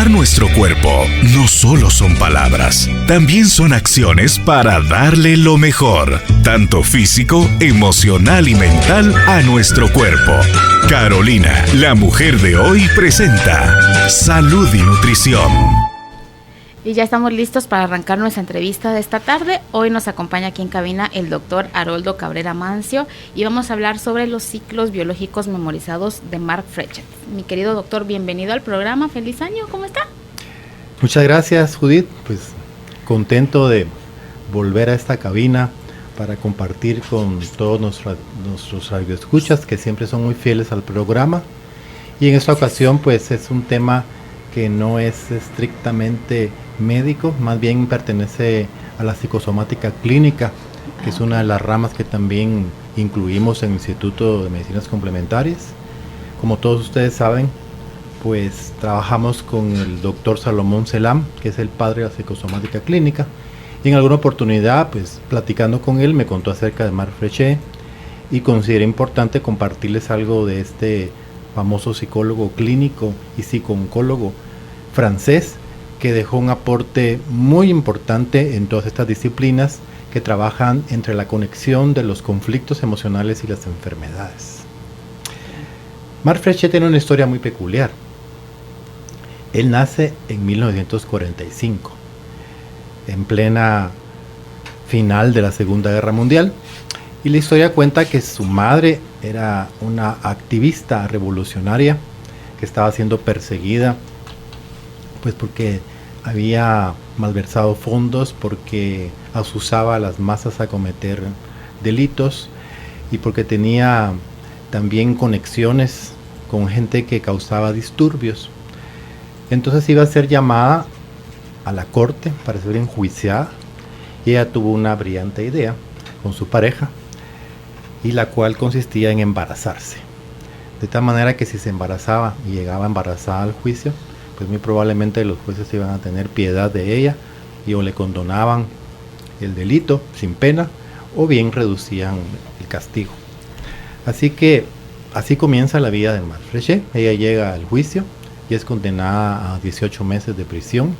Cuidar nuestro cuerpo no solo son palabras, también son acciones para darle lo mejor, tanto físico, emocional y mental, a nuestro cuerpo. Carolina, la mujer de hoy, presenta Salud y Nutrición. Y ya estamos listos para arrancar nuestra entrevista de esta tarde. Hoy nos acompaña aquí en cabina el doctor Haroldo Cabrera Mancio y vamos a hablar sobre los ciclos biológicos memorizados de Mark Frechet. Mi querido doctor, bienvenido al programa. Feliz año, ¿cómo está? Muchas gracias, Judith. Pues contento de volver a esta cabina para compartir con todos nuestros radioescuchas que siempre son muy fieles al programa. Y en esta ocasión pues es un tema que no es estrictamente médico, más bien pertenece a la psicosomática clínica, que es una de las ramas que también incluimos en el Instituto de Medicinas Complementarias. Como todos ustedes saben, pues trabajamos con el doctor Salomón Selam, que es el padre de la psicosomática clínica, y en alguna oportunidad, pues platicando con él, me contó acerca de Mark Frechet y consideré importante compartirles algo de este famoso psicólogo clínico y psicooncólogo francés, que dejó un aporte muy importante en todas estas disciplinas que trabajan entre la conexión de los conflictos emocionales y las enfermedades. Mark Frechet tiene una historia muy peculiar. Él nace en 1945, en plena final de la Segunda Guerra Mundial, y la historia cuenta que su madre era una activista revolucionaria que estaba siendo perseguida pues porque había malversado fondos, porque asusaba a las masas a cometer delitos y porque tenía también conexiones con gente que causaba disturbios. Entonces iba a ser llamada a la corte para ser enjuiciada y ella tuvo una brillante idea con su pareja, y la cual consistía en embarazarse. De tal manera que si se embarazaba y llegaba embarazada al juicio, pues muy probablemente los jueces iban a tener piedad de ella y o le condonaban el delito sin pena o bien reducían el castigo. Así que así comienza la vida de Mark Frechet. Ella llega al juicio y es condenada a 18 meses de prisión.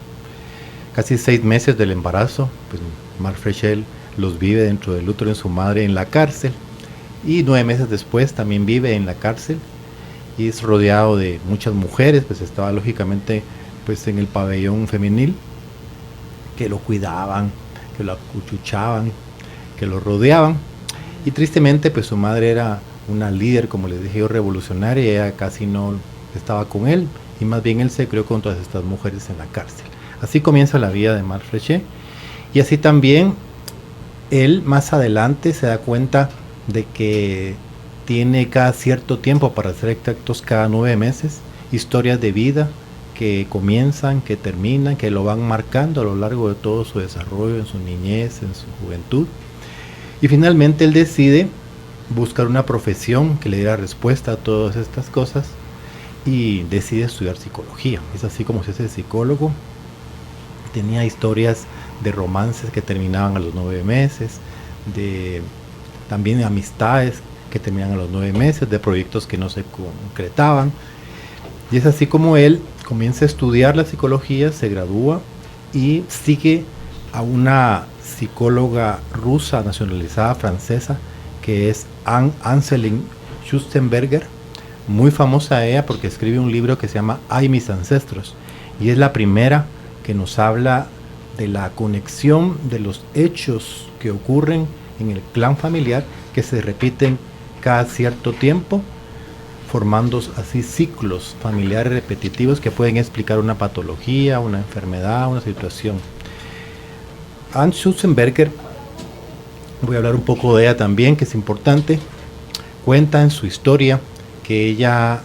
Casi 6 meses del embarazo, pues Mark Frechet los vive dentro del útero de su madre en la cárcel. Y 9 meses después también vive en la cárcel y es rodeado de muchas mujeres, pues estaba lógicamente pues en el pabellón femenil, que lo cuidaban, que lo acuchuchaban, que lo rodeaban. Y tristemente pues su madre era una líder, como les dije yo, revolucionaria, y ella casi no estaba con él, y más bien él se crió con todas estas mujeres en la cárcel. Así comienza la vida de Mark Frechet, y así también él más adelante se da cuenta de que tiene cada cierto tiempo, para ser exactos cada 9 meses, historias de vida que comienzan, que terminan, que lo van marcando a lo largo de todo su desarrollo, en su niñez, en su juventud. Y finalmente él decide buscar una profesión que le diera respuesta a todas estas cosas y decide estudiar psicología. Es así como se hace psicólogo. Tenía historias de romances que terminaban a los 9 meses, también de amistades que terminan a los 9 meses, de proyectos que no se concretaban. Y es así como él comienza a estudiar la psicología, se gradúa y sigue a una psicóloga rusa nacionalizada francesa, que es Anselin Schustenberger, muy famosa ella porque escribe un libro que se llama Ay, mis ancestros, y es la primera que nos habla de la conexión de los hechos que ocurren en el clan familiar, que se repiten cada cierto tiempo, formando así ciclos familiares repetitivos que pueden explicar una patología, una enfermedad, una situación. Anne Schustenberger, voy a hablar un poco de ella también, que es importante. Cuenta en su historia que ella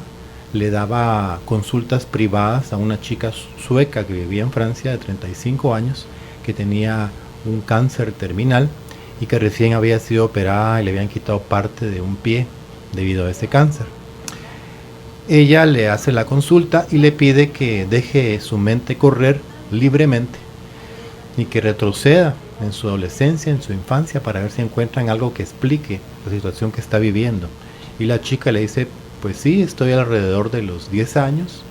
le daba consultas privadas a una chica sueca que vivía en Francia de 35 años, que tenía un cáncer terminal y que recién había sido operada y le habían quitado parte de un pie debido a ese cáncer. Ella le hace la consulta y le pide que deje su mente correr libremente y que retroceda en su adolescencia, en su infancia, para ver si encuentran algo que explique la situación que está viviendo. Y la chica le dice, pues sí, estoy alrededor de los 10 años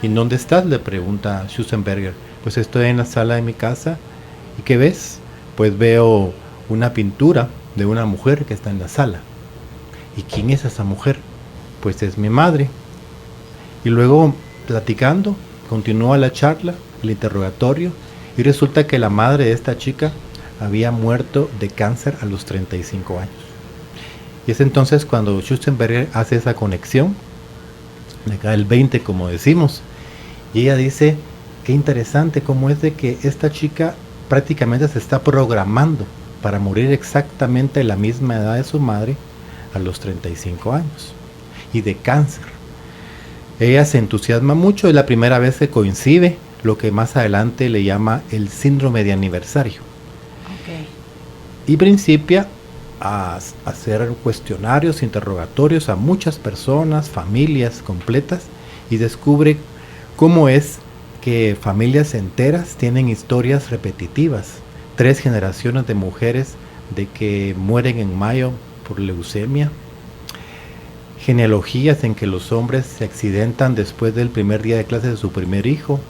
¿Y dónde estás?, le pregunta Schussenberger. Pues estoy en la sala de mi casa. ¿Y qué ves? Pues veo una pintura de una mujer que está en la sala. ¿Y quién es esa mujer? Pues es mi madre. Y luego, platicando, continúa la charla, el interrogatorio, y resulta que la madre de esta chica había muerto de cáncer a los 35 años. Y es entonces cuando Schussenberger hace esa conexión, le cae el 20, como decimos, y ella dice, qué interesante cómo es de que esta chica prácticamente se está programando para morir exactamente a la misma edad de su madre, a los 35 años, y de cáncer. Ella se entusiasma mucho, es la primera vez que coincide lo que más adelante le llama el síndrome de aniversario. Okay. Y principia a hacer cuestionarios, interrogatorios a muchas personas, familias completas, y descubre cómo es que familias enteras tienen historias repetitivas. 3 generaciones de mujeres de que mueren en mayo por leucemia, genealogías en que los hombres se accidentan después del primer día de clase de su primer hijo,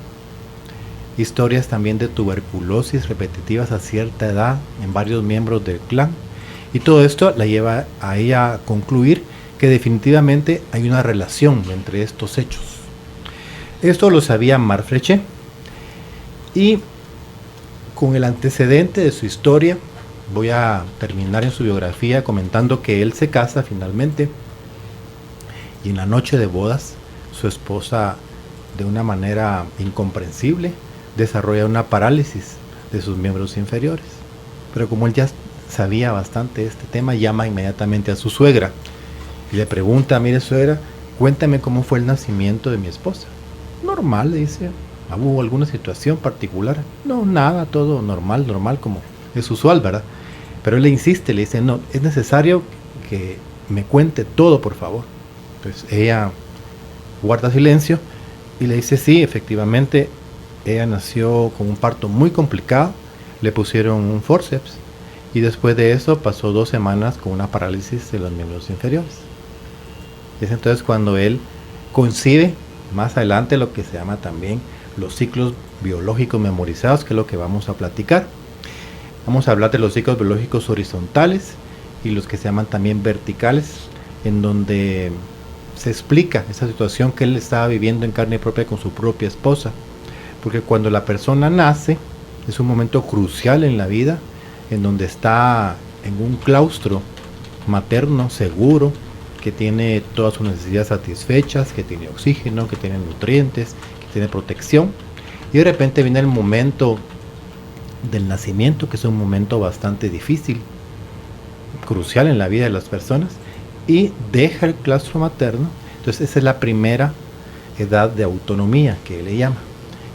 historias también de tuberculosis repetitivas a cierta edad en varios miembros del clan, y todo esto la lleva a ella a concluir que definitivamente hay una relación entre estos hechos. Esto lo sabía Marc Frechet, y con el antecedente de su historia voy a terminar en su biografía comentando que él se casa finalmente, y en la noche de bodas su esposa, de una manera incomprensible, desarrolla una parálisis de sus miembros inferiores. Pero como él ya sabía bastante de este tema, llama inmediatamente a su suegra y le pregunta, mire suegra, cuéntame cómo fue el nacimiento de mi esposa. Normal, le dice. ¿Hubo alguna situación particular? No, nada, todo normal como es usual, ¿verdad? Pero él le insiste, le dice, no, es necesario que me cuente todo, por favor. Entonces ella guarda silencio y le dice, sí, efectivamente, ella nació con un parto muy complicado, le pusieron un forceps, y después de eso pasó 2 semanas con una parálisis de los miembros inferiores. Es entonces cuando él concibe más adelante lo que se llama también los ciclos biológicos memorizados, que es lo que vamos a platicar. Vamos a hablar de los ciclos biológicos horizontales y los que se llaman también verticales, en donde se explica esa situación que él estaba viviendo en carne propia con su propia esposa. Porque cuando la persona nace, es un momento crucial en la vida, en donde está en un claustro materno seguro, que tiene todas sus necesidades satisfechas, que tiene oxígeno, que tiene nutrientes, que tiene protección, y de repente viene el momento del nacimiento, que es un momento bastante difícil, crucial en la vida de las personas, y deja el claustro materno. Entonces esa es la primera edad de autonomía que le llama,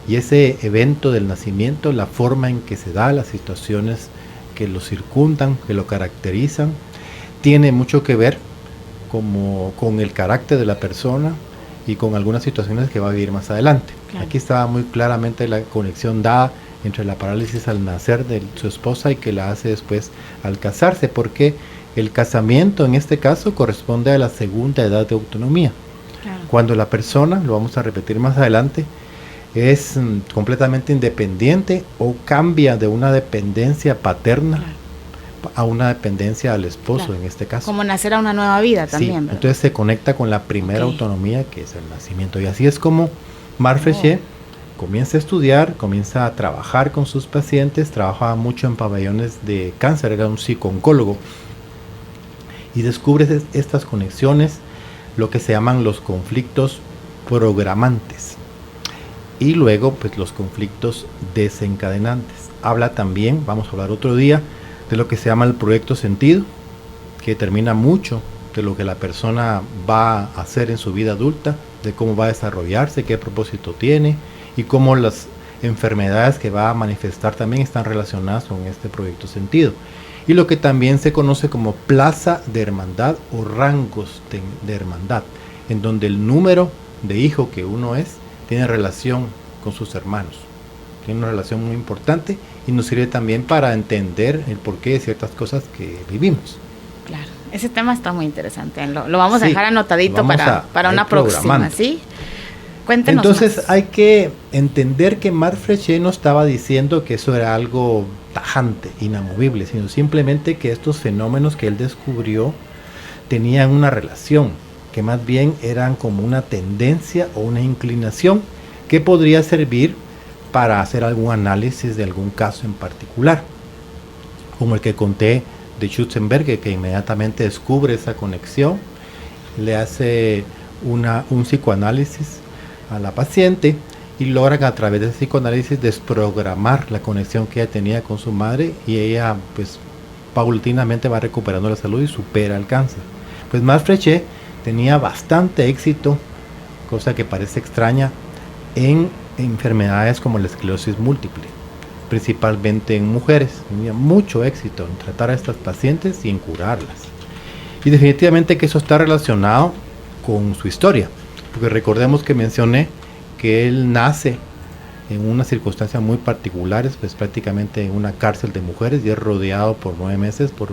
y ese evento del nacimiento, la forma en que se da, las situaciones que lo circundan, que lo caracterizan, tiene mucho que ver como con el carácter de la persona y con algunas situaciones que va a vivir más adelante. Claro. Aquí estaba muy claramente la conexión dada entre la parálisis al nacer de su esposa y que la hace después al casarse, porque el casamiento en este caso corresponde a la segunda edad de autonomía. Claro. Cuando la persona, lo vamos a repetir más adelante, es completamente independiente o cambia de una dependencia paterna, claro, a una dependencia al esposo, claro, en este caso. Como nacer a una nueva vida también, sí, ¿verdad? Entonces se conecta con la primera autonomía, que es el nacimiento. Y así es como Marc Frechet comienza a estudiar, comienza a trabajar con sus pacientes, trabajaba mucho en pabellones de cáncer, era un psico-oncólogo, y descubre estas conexiones, lo que se llaman los conflictos programantes, y luego pues los conflictos desencadenantes. Habla también, vamos a hablar otro día, de lo que se llama el proyecto sentido, que determina mucho de lo que la persona va a hacer en su vida adulta, de cómo va a desarrollarse, qué propósito tiene, y cómo las enfermedades que va a manifestar también están relacionadas con este proyecto sentido. Y lo que también se conoce como plaza de hermandad o rangos de hermandad, en donde el número de hijo que uno es tiene relación con sus hermanos. Tiene una relación muy importante y nos sirve también para entender el porqué de ciertas cosas que vivimos. Claro, ese tema está muy interesante. Lo vamos a dejar anotadito para una próxima, ¿sí? Cuéntenos Entonces más. hay que entender que Marc Frechet no estaba diciendo que eso era algo tajante, inamovible, sino simplemente que estos fenómenos que él descubrió tenían una relación, que más bien eran como una tendencia o una inclinación que podría servir para hacer algún análisis de algún caso en particular, como el que conté de Schutzenberger, que inmediatamente descubre esa conexión, le hace un psicoanálisis a la paciente y logran a través del psicoanálisis desprogramar la conexión que ella tenía con su madre, y ella pues paulatinamente va recuperando la salud y supera el cáncer. Pues Marc Frechet tenía bastante éxito, cosa que parece extraña, en enfermedades como la esclerosis múltiple, principalmente en mujeres. Tenía mucho éxito en tratar a estas pacientes y en curarlas. Y definitivamente que eso está relacionado con su historia, porque recordemos que mencioné que él nace en unas circunstancias muy particulares, pues prácticamente en una cárcel de mujeres, y es rodeado por 9 meses por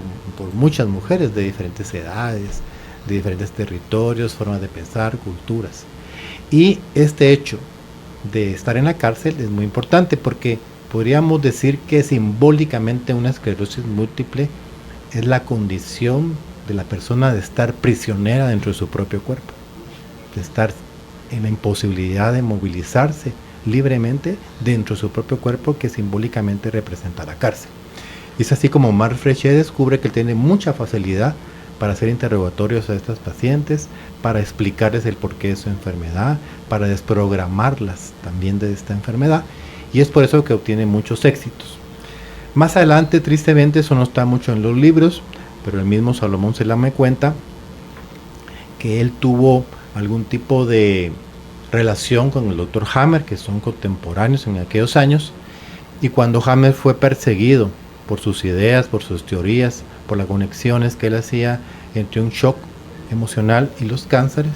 muchas mujeres de diferentes edades, de diferentes territorios, formas de pensar, culturas. Y este hecho de estar en la cárcel es muy importante, porque podríamos decir que simbólicamente una esclerosis múltiple es la condición de la persona de estar prisionera dentro de su propio cuerpo, de estar en la imposibilidad de movilizarse libremente dentro de su propio cuerpo, que simbólicamente representa la cárcel. Y es así como Marc Frechet descubre que él tiene mucha facilidad para hacer interrogatorios a estas pacientes, para explicarles el porqué de su enfermedad, para desprogramarlas también de esta enfermedad, y es por eso que obtiene muchos éxitos. Más adelante, tristemente, eso no está mucho en los libros, pero el mismo Salomón Selam me cuenta que él tuvo algún tipo de relación con el Dr. Hammer, que son contemporáneos en aquellos años, y cuando Hammer fue perseguido por sus ideas, por sus teorías, por las conexiones que él hacía entre un shock emocional y los cánceres,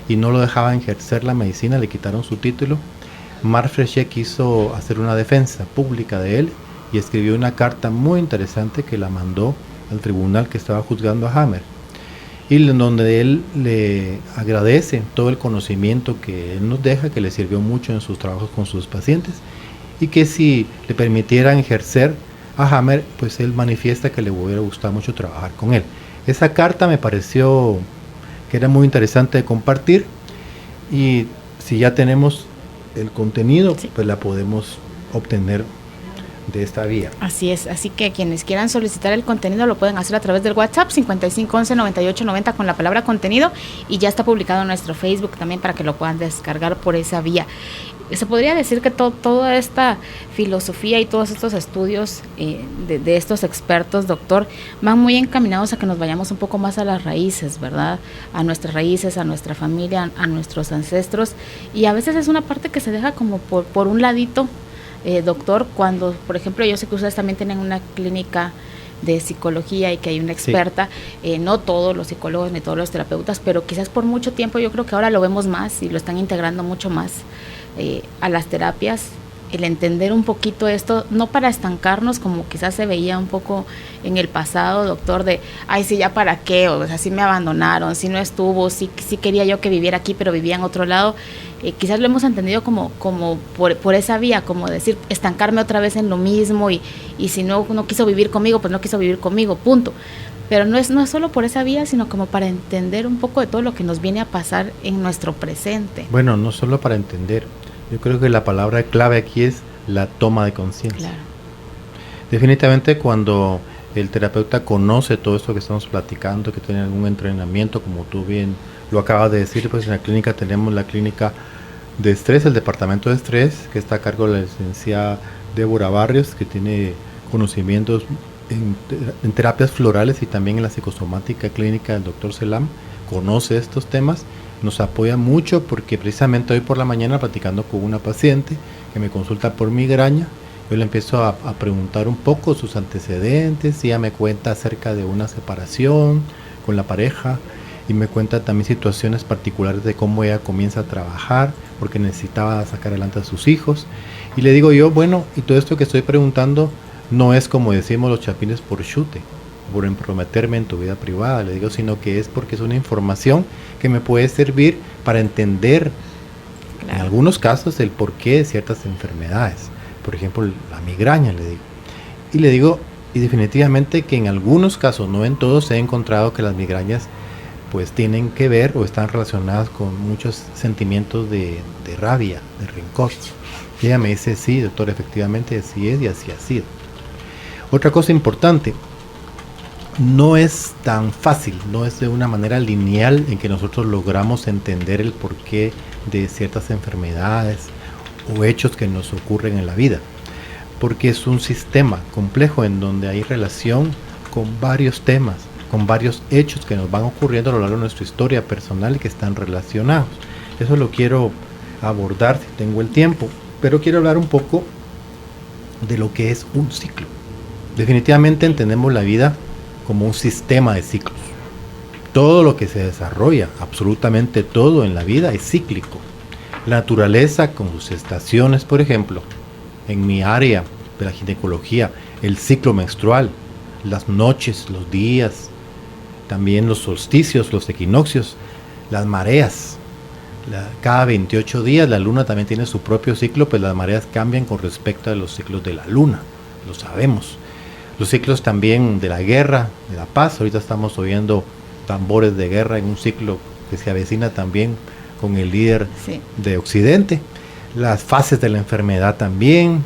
y no lo dejaba ejercer la medicina, le quitaron su título, Marc Frechet quiso hacer una defensa pública de él y escribió una carta muy interesante que la mandó al tribunal que estaba juzgando a Hammer, y en donde él le agradece todo el conocimiento que él nos deja, que le sirvió mucho en sus trabajos con sus pacientes, y que si le permitieran ejercer a Hammer, pues él manifiesta que le hubiera gustado mucho trabajar con él. Esa carta me pareció que era muy interesante de compartir, y si ya tenemos el contenido, sí, pues la podemos obtener de esta vía. Así es, así que quienes quieran solicitar el contenido lo pueden hacer a través del WhatsApp 5511-9890 con la palabra contenido, y ya está publicado en nuestro Facebook también para que lo puedan descargar por esa vía. Se podría decir que toda esta filosofía y todos estos estudios de estos expertos, doctor, van muy encaminados a que nos vayamos un poco más a las raíces, ¿verdad? A nuestras raíces, a nuestra familia, a nuestros ancestros, y a veces es una parte que se deja como por un ladito, doctor, cuando, por ejemplo, yo sé que ustedes también tienen una clínica de psicología y que hay una experta, sí. No todos los psicólogos ni todos los terapeutas, pero quizás por mucho tiempo yo creo que ahora lo vemos más y lo están integrando mucho más a las terapias, el entender un poquito esto, no para estancarnos como quizás se veía un poco en el pasado, doctor, de, ay, sí, ya para qué, o sea, sí me abandonaron, sí no estuvo, sí quería yo que viviera aquí, pero vivía en otro lado. Quizás lo hemos entendido como por esa vía, como decir, estancarme otra vez en lo mismo, y si no quiso vivir conmigo, pues no quiso vivir conmigo, punto. Pero no es solo por esa vía, sino como para entender un poco de todo lo que nos viene a pasar en nuestro presente. Bueno, no solo para entender, yo creo que la palabra clave aquí es la toma de conciencia. Claro. Definitivamente cuando el terapeuta conoce todo esto que estamos platicando, que tiene algún entrenamiento, como tú bien lo acabas de decir, pues en la clínica tenemos la clínica de estrés, el departamento de estrés, que está a cargo de la licenciada Débora Barrios, que tiene conocimientos en terapias florales y también en la psicosomática clínica del doctor Selam, conoce estos temas, nos apoya mucho, porque precisamente hoy por la mañana, platicando con una paciente que me consulta por migraña, yo le empiezo a preguntar un poco sus antecedentes, y ella me cuenta acerca de una separación con la pareja, y me cuenta también situaciones particulares de cómo ella comienza a trabajar porque necesitaba sacar adelante a sus hijos, y le digo yo, bueno, y todo esto que estoy preguntando no es, como decimos los chapines, por chute, por comprometerme en tu vida privada, le digo, sino que es porque es una información que me puede servir para entender, claro, En algunos casos el porqué de ciertas enfermedades. Por ejemplo, la migraña, le digo. Y le digo, y definitivamente que en algunos casos, no en todos, he encontrado que las migrañas pues tienen que ver o están relacionadas con muchos sentimientos de rabia, de rencor. Y ella me dice, sí, doctor, efectivamente así es y así ha sido. Otra cosa importante, no es tan fácil, no es de una manera lineal en que nosotros logramos entender el porqué de ciertas enfermedades o hechos que nos ocurren en la vida, porque es un sistema complejo en donde hay relación con varios temas, con varios hechos que nos van ocurriendo a lo largo de nuestra historia personal y que están relacionados. Eso lo quiero abordar si tengo el tiempo, pero quiero hablar un poco de lo que es un ciclo. Definitivamente entendemos la vida como un sistema de ciclos. Todo lo que se desarrolla, absolutamente todo en la vida es cíclico. La naturaleza con sus estaciones, por ejemplo, en mi área de la ginecología, el ciclo menstrual, las noches, los días, también los solsticios, los equinoccios, las mareas. Cada 28 días la luna también tiene su propio ciclo, pues las mareas cambian con respecto a los ciclos de la luna, lo sabemos. Los ciclos también de la guerra, de la paz, ahorita estamos oyendo tambores de guerra en un ciclo que se avecina también con el líder de Occidente. Las fases de la enfermedad también,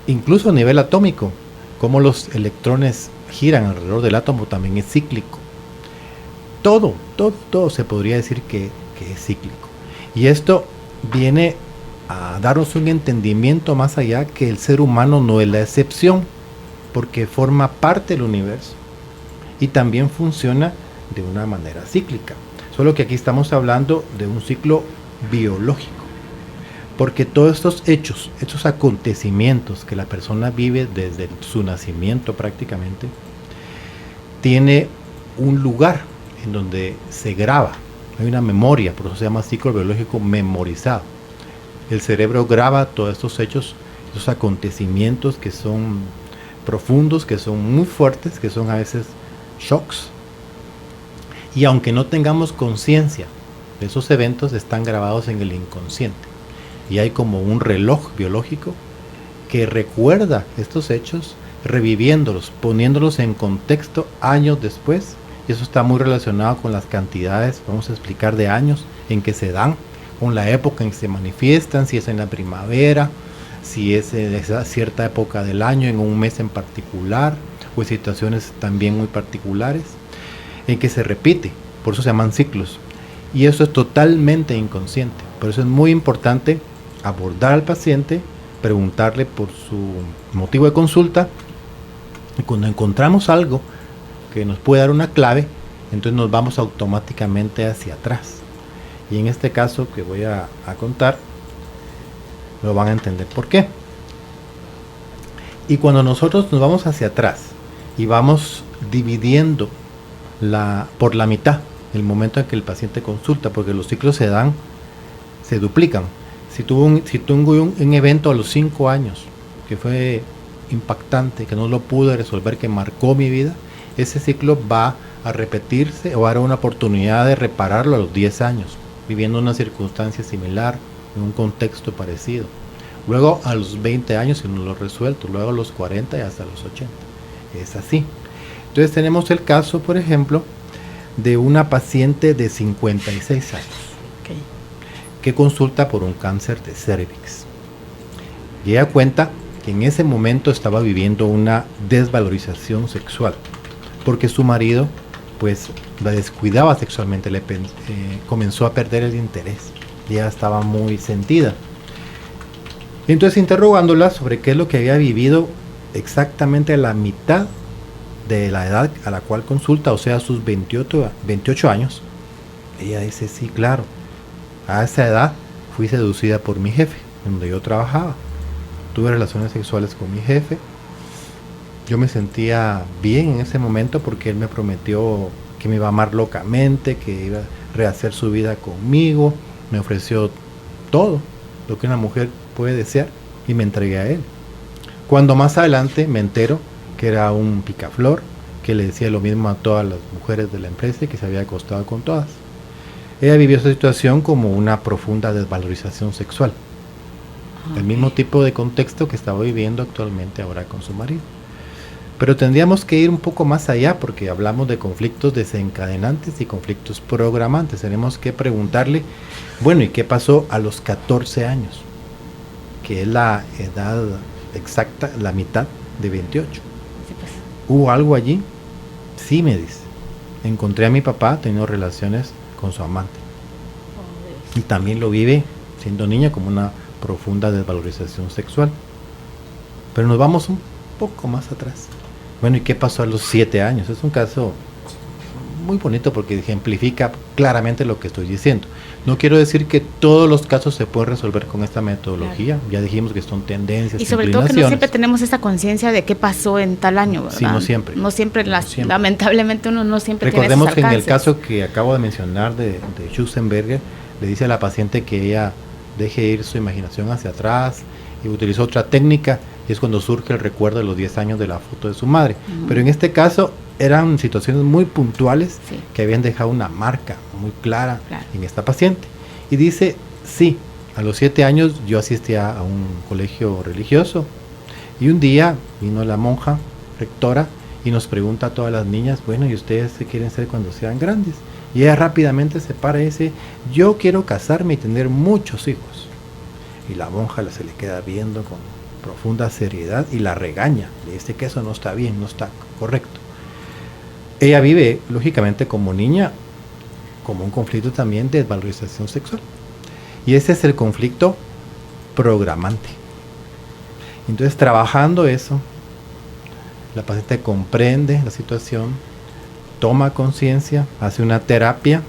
incluso a nivel atómico, cómo los electrones giran alrededor del átomo también es cíclico. Todo se podría decir que es cíclico. Y esto viene a darnos un entendimiento más allá que el ser humano no es la excepción, porque forma parte del universo y también funciona de una manera cíclica. Solo que aquí estamos hablando de un ciclo biológico, porque todos estos hechos, estos acontecimientos que la persona vive desde su nacimiento prácticamente, tiene un lugar en donde se graba, hay una memoria, por eso se llama ciclo biológico memorizado. El cerebro graba todos estos hechos, estos acontecimientos que son profundos, que son muy fuertes, que son a veces shocks. Y aunque no tengamos conciencia de esos eventos, están grabados en el inconsciente. Y hay como un reloj biológico que recuerda estos hechos, reviviéndolos, poniéndolos en contexto años después. Y eso está muy relacionado con las cantidades, vamos a explicar, de años en que se dan, con la época en que se manifiestan, si es en la primavera, si es en esa cierta época del año, en un mes en particular, o en situaciones también muy particulares, en que se repite, por eso se llaman ciclos. Y eso es totalmente inconsciente. Por eso es muy importante abordar al paciente, preguntarle por su motivo de consulta, y cuando encontramos algo que nos puede dar una clave, entonces nos vamos automáticamente hacia atrás. Y en este caso que voy a contar, lo van a entender por qué. Y cuando nosotros nos vamos hacia atrás y vamos dividiendo por la mitad el momento en que el paciente consulta, porque los ciclos se duplican. Si tuvo un evento a los 5 años que fue impactante, que no lo pude resolver, que marcó mi vida, ese ciclo va a repetirse o va a dar una oportunidad de repararlo a los 10 años, viviendo una circunstancia similar, en un contexto parecido. Luego a los 20 años si no lo he resuelto, luego a los 40 y hasta los 80. Es así. Entonces tenemos el caso, por ejemplo, de una paciente de 56 años que consulta por un cáncer de cervix. Y ella cuenta que en ese momento estaba viviendo una desvalorización sexual, porque su marido pues la descuidaba sexualmente, comenzó a perder el interés. Ya estaba muy sentida. Entonces, interrogándola sobre qué es lo que había vivido exactamente a la mitad de la edad a la cual consulta, o sea, sus 28 años, ella dice, sí, claro, a esa edad fui seducida por mi jefe, donde yo trabajaba. Tuve relaciones sexuales con mi jefe. Yo me sentía bien en ese momento porque él me prometió que me iba a amar locamente, que iba a rehacer su vida conmigo. Me ofreció todo lo que una mujer puede desear y me entregué a él. Cuando más adelante me entero que era un picaflor, que le decía lo mismo a todas las mujeres de la empresa y que se había acostado con todas. ella vivió esa situación como una profunda desvalorización sexual. El mismo tipo de contexto que estaba viviendo actualmente ahora con su marido. Pero tendríamos que ir un poco más allá porque hablamos de conflictos desencadenantes y conflictos programantes. Tenemos que preguntarle, bueno, ¿y qué pasó a los 14 años? Que es la edad exacta, la mitad de 28. Sí, pues. ¿Hubo algo allí? Sí, me dice. Encontré a mi papá teniendo relaciones con su amante. Y también lo vive, siendo niña, como una profunda desvalorización sexual. Pero nos vamos un poco más atrás. Bueno, ¿y qué pasó a los 7 años? Es un caso muy bonito porque ejemplifica claramente lo que estoy diciendo. No quiero decir que todos los casos se pueden resolver con esta metodología. Claro. Ya dijimos que son tendencias, y sobre todo que no siempre tenemos esa conciencia de qué pasó en tal año, ¿verdad? Sí, no siempre. No siempre, lamentablemente uno no siempre Recordemos tiene esos alcances. Que en el caso que acabo de mencionar de Schussenberger, le dice a la paciente que ella deje ir su imaginación hacia atrás y utilizó otra técnica, y es cuando surge el recuerdo de los 10 años de la foto de su madre. Pero en este caso eran situaciones muy puntuales, sí, que habían dejado una marca muy clara, en esta paciente. Y dice, sí, a los 7 años yo asistía a un colegio religioso y un día vino la monja rectora y nos pregunta a todas las niñas, bueno, ¿y ustedes qué quieren ser cuando sean grandes? Y ella rápidamente se para y dice, yo quiero casarme y tener muchos hijos. Y la monja se le queda viendo con profunda seriedad y la regaña, le dice que eso no está bien, no está correcto. Ella vive, lógicamente, como niña, como un conflicto también de desvalorización sexual. Y ese es el conflicto programante. Entonces, trabajando eso, la paciente comprende la situación, toma conciencia, hace una terapia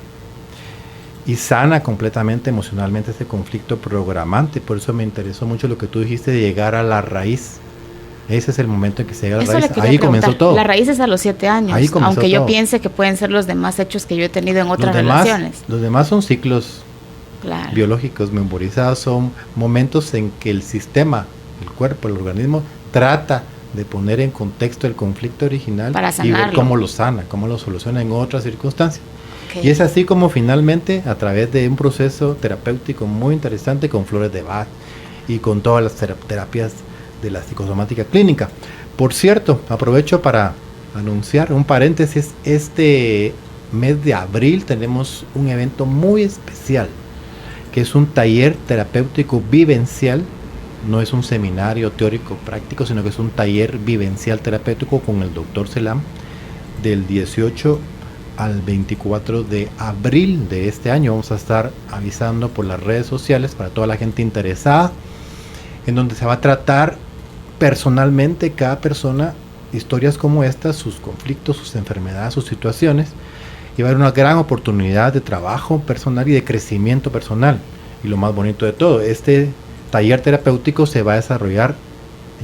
y sana completamente emocionalmente ese conflicto programante. Por eso me interesó mucho lo que tú dijiste de llegar a la raíz. Ese es el momento en que se llega a la raíz. Ahí comenzó todo. La raíz es a los 7 años, aunque yo piense que pueden ser los demás hechos que yo he tenido en otras relaciones. Los demás son ciclos biológicos memorizados, son momentos en que el sistema, el cuerpo, el organismo, trata de poner en contexto el conflicto original y ver cómo lo sana, cómo lo soluciona en otras circunstancias. Y es así como finalmente, a través de un proceso terapéutico muy interesante con flores de Bach y con todas las terapias de la psicosomática clínica. Por cierto, aprovecho para anunciar un paréntesis, este mes de abril tenemos un evento muy especial, que es un taller terapéutico vivencial, no es un seminario teórico práctico, sino que es un taller vivencial terapéutico con el Dr. Selam, del 18 al 24 de abril de este año. Vamos a estar avisando por las redes sociales para toda la gente interesada, en donde se va a tratar personalmente cada persona historias como estas, sus conflictos, sus enfermedades, sus situaciones, y va a haber una gran oportunidad de trabajo personal y de crecimiento personal. Y lo más bonito de todo, este taller terapéutico se va a desarrollar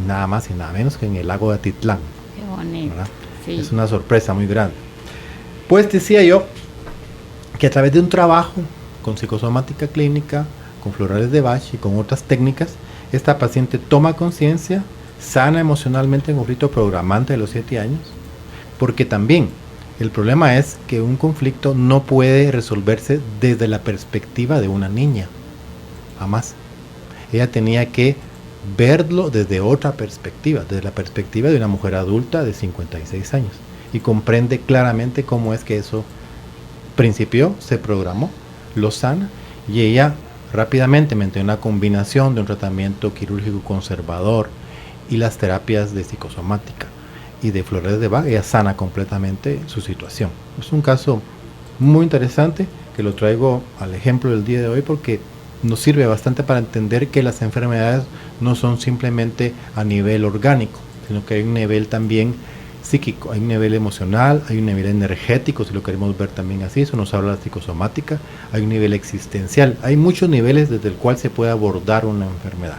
nada más y nada menos que en el lago de Atitlán. Qué bonito. Sí. Es una sorpresa muy grande. Pues decía yo que a través de un trabajo con psicosomática clínica, con florales de Bach y con otras técnicas, esta paciente toma conciencia, sana emocionalmente el conflicto programante de los 7 años, porque también el problema es que un conflicto no puede resolverse desde la perspectiva de una niña, jamás. Ella tenía que verlo desde otra perspectiva, desde la perspectiva de una mujer adulta de 56 años, y comprende claramente cómo es que eso principió, se programó, lo sana, y ella rápidamente, mediante una combinación de un tratamiento quirúrgico conservador y las terapias de psicosomática y de flores de Bach, ella sana completamente su situación. Es un caso muy interesante que lo traigo al ejemplo del día de hoy porque nos sirve bastante para entender que las enfermedades no son simplemente a nivel orgánico, sino que hay un nivel también psíquico, hay un nivel emocional, hay un nivel energético, si lo queremos ver también así, eso nos habla de la psicosomática, hay un nivel existencial, hay muchos niveles desde el cual se puede abordar una enfermedad.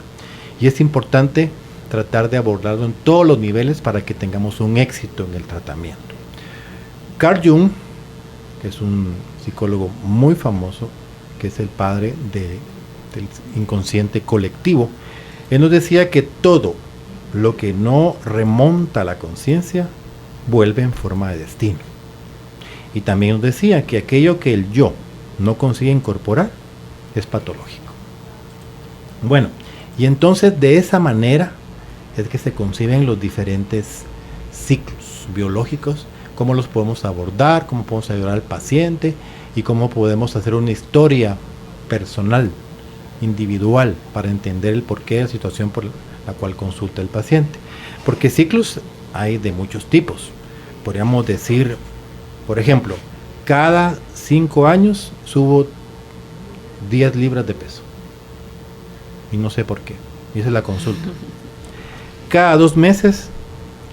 Y es importante tratar de abordarlo en todos los niveles para que tengamos un éxito en el tratamiento. Carl Jung, que es un psicólogo muy famoso, que es el padre del inconsciente colectivo, él nos decía que todo lo que no remonta a la conciencia vuelve en forma de destino. Y también nos decía que aquello que el yo no consigue incorporar, es patológico. Bueno, y entonces de esa manera es que se conciben los diferentes ciclos biológicos, cómo los podemos abordar, cómo podemos ayudar al paciente y cómo podemos hacer una historia personal, individual, para entender el porqué de la situación por la cual consulta el paciente. Porque ciclos hay de muchos tipos. Podríamos decir, por ejemplo, cada 5 años subo 10 libras de peso. Y no sé por qué. Y esa es la consulta. Cada 2 meses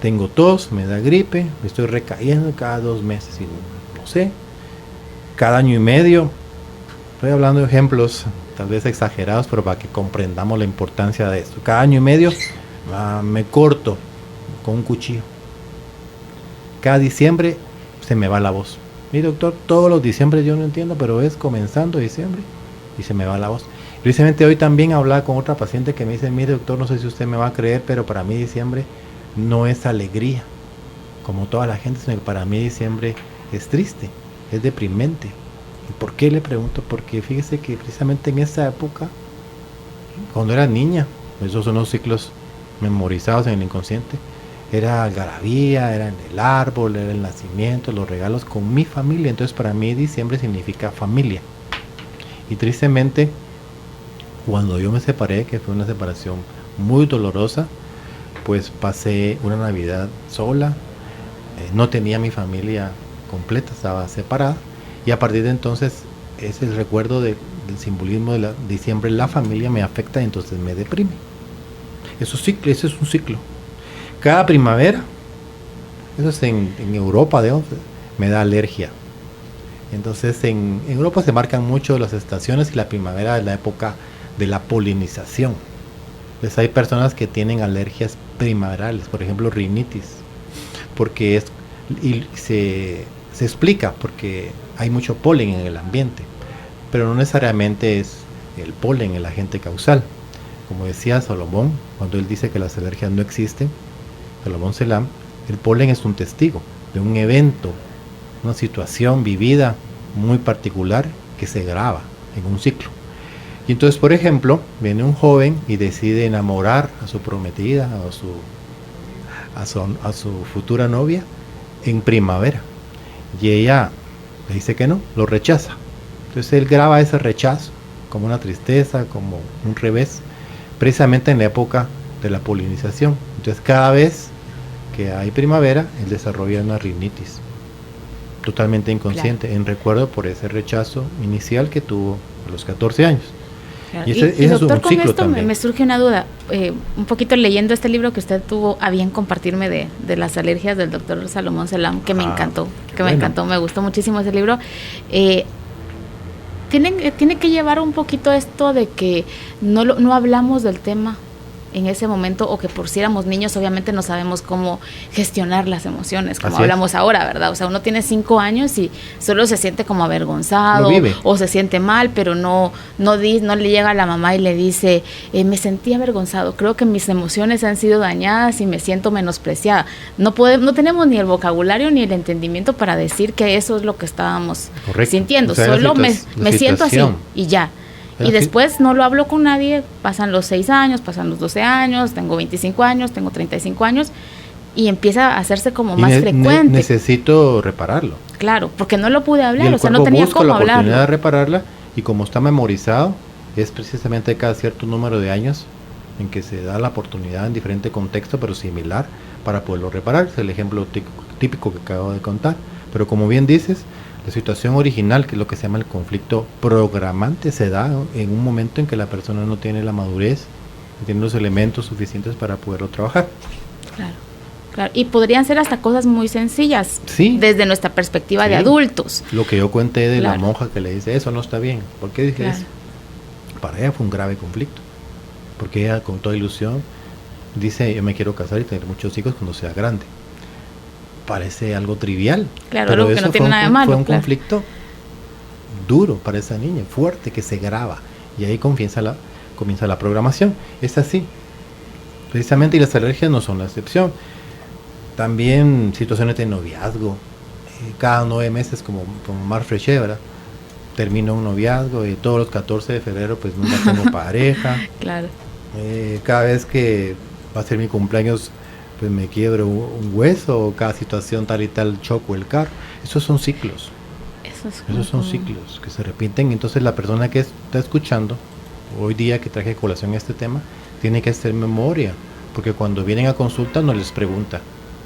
tengo tos, me da gripe, me estoy recayendo cada 2 meses y no sé. Cada año y medio, estoy hablando de ejemplos tal vez exagerados, pero para que comprendamos la importancia de esto. Cada año y medio me corto con un cuchillo. Cada diciembre se me va la voz. Mi doctor, todos los diciembre yo no entiendo, pero es comenzando diciembre y se me va la voz. Precisamente hoy también hablaba con otra paciente que me dice, mire doctor, no sé si usted me va a creer, pero para mí diciembre no es alegría, como toda la gente, sino que para mí diciembre es triste, es deprimente. ¿Y por qué? Le pregunto, porque fíjese que precisamente en esa época, cuando era niña, esos son los ciclos memorizados en el inconsciente, era algarabía, era en el árbol, era el nacimiento, los regalos con mi familia. Entonces para mí diciembre significa familia. Y tristemente, cuando yo me separé, que fue una separación muy dolorosa, pues pasé una Navidad sola, no tenía mi familia completa, estaba separada, y a partir de entonces es el recuerdo del simbolismo de diciembre, la familia me afecta y entonces me deprime. Ese es un ciclo. Cada primavera, eso es en Europa, digamos, me da alergia. Entonces en Europa se marcan mucho las estaciones y la primavera es la época de la polinización. Pues hay personas que tienen alergias primaverales, por ejemplo rinitis, porque se explica porque hay mucho polen en el ambiente, pero no necesariamente es el polen el agente causal. Como decía Salomón, cuando él dice que las alergias no existen, Salomón Selam, el polen es un testigo de un evento, una situación vivida muy particular que se graba en un ciclo. Y entonces, por ejemplo, viene un joven y decide enamorar a su prometida o a su futura novia en primavera. Y ella le dice que no, lo rechaza. Entonces él graba ese rechazo como una tristeza, como un revés, precisamente en la época de la polinización. Entonces cada vez que hay primavera, él desarrolla una rinitis totalmente inconsciente, claro, en recuerdo por ese rechazo inicial que tuvo a los 14 años. Claro. Y doctor, con esto me surge una duda, un poquito leyendo este libro que usted tuvo a bien compartirme de las alergias del doctor Salomón Selam, que me encantó, me gustó muchísimo ese libro. Tiene que llevar un poquito esto de que no hablamos del tema en ese momento, o que por si éramos niños obviamente no sabemos cómo gestionar las emociones, como hablamos ahora, ¿verdad? O sea, uno tiene 5 años y solo se siente como avergonzado o se siente mal, pero no le llega a la mamá y le dice, me sentí avergonzado, creo que mis emociones han sido dañadas y me siento menospreciada. No tenemos ni el vocabulario ni el entendimiento para decir que eso es lo que estábamos sintiendo. O sea, solo me siento así y ya. Y después no lo hablo con nadie, pasan los 6 años, pasan los 12 años, tengo 25 años, tengo 35 años, y empieza a hacerse como más frecuente. Necesito repararlo. Claro, porque no lo pude hablar, o sea, no tenía cómo hablarlo. La oportunidad de repararla, y como está memorizado, es precisamente cada cierto número de años en que se da la oportunidad en diferente contexto, pero similar, para poderlo reparar. Es el ejemplo típico que acabo de contar. Pero como bien dices, la situación original, que es lo que se llama el conflicto programante, se da en un momento en que la persona no tiene la madurez, no tiene los elementos suficientes para poderlo trabajar. Claro. Y podrían ser hasta cosas muy sencillas, sí, desde nuestra perspectiva de adultos. Lo que yo conté de la monja que le dice, eso no está bien. ¿Por qué dije eso? Para ella fue un grave conflicto, porque ella con toda ilusión dice, yo me quiero casar y tener muchos hijos cuando sea grande. Parece algo trivial, pero algo que no tiene nada de malo. Fue un conflicto duro para esa niña, fuerte, que se graba, y ahí comienza la programación. Es así, precisamente, y las alergias no son la excepción. También situaciones de noviazgo, cada 9 meses, como Mar Frechet, ¿verdad? termino un noviazgo y todos los 14 de febrero pues nunca tengo pareja. Claro. Cada vez que va a ser mi cumpleaños pues me quiebro un hueso, o cada situación tal y tal choco el carro. Esos son ciclos. Esos son ciclos que se repiten. Entonces la persona que está escuchando hoy día, que traje colación este tema, tiene que hacer memoria, porque cuando vienen a consulta no les pregunta,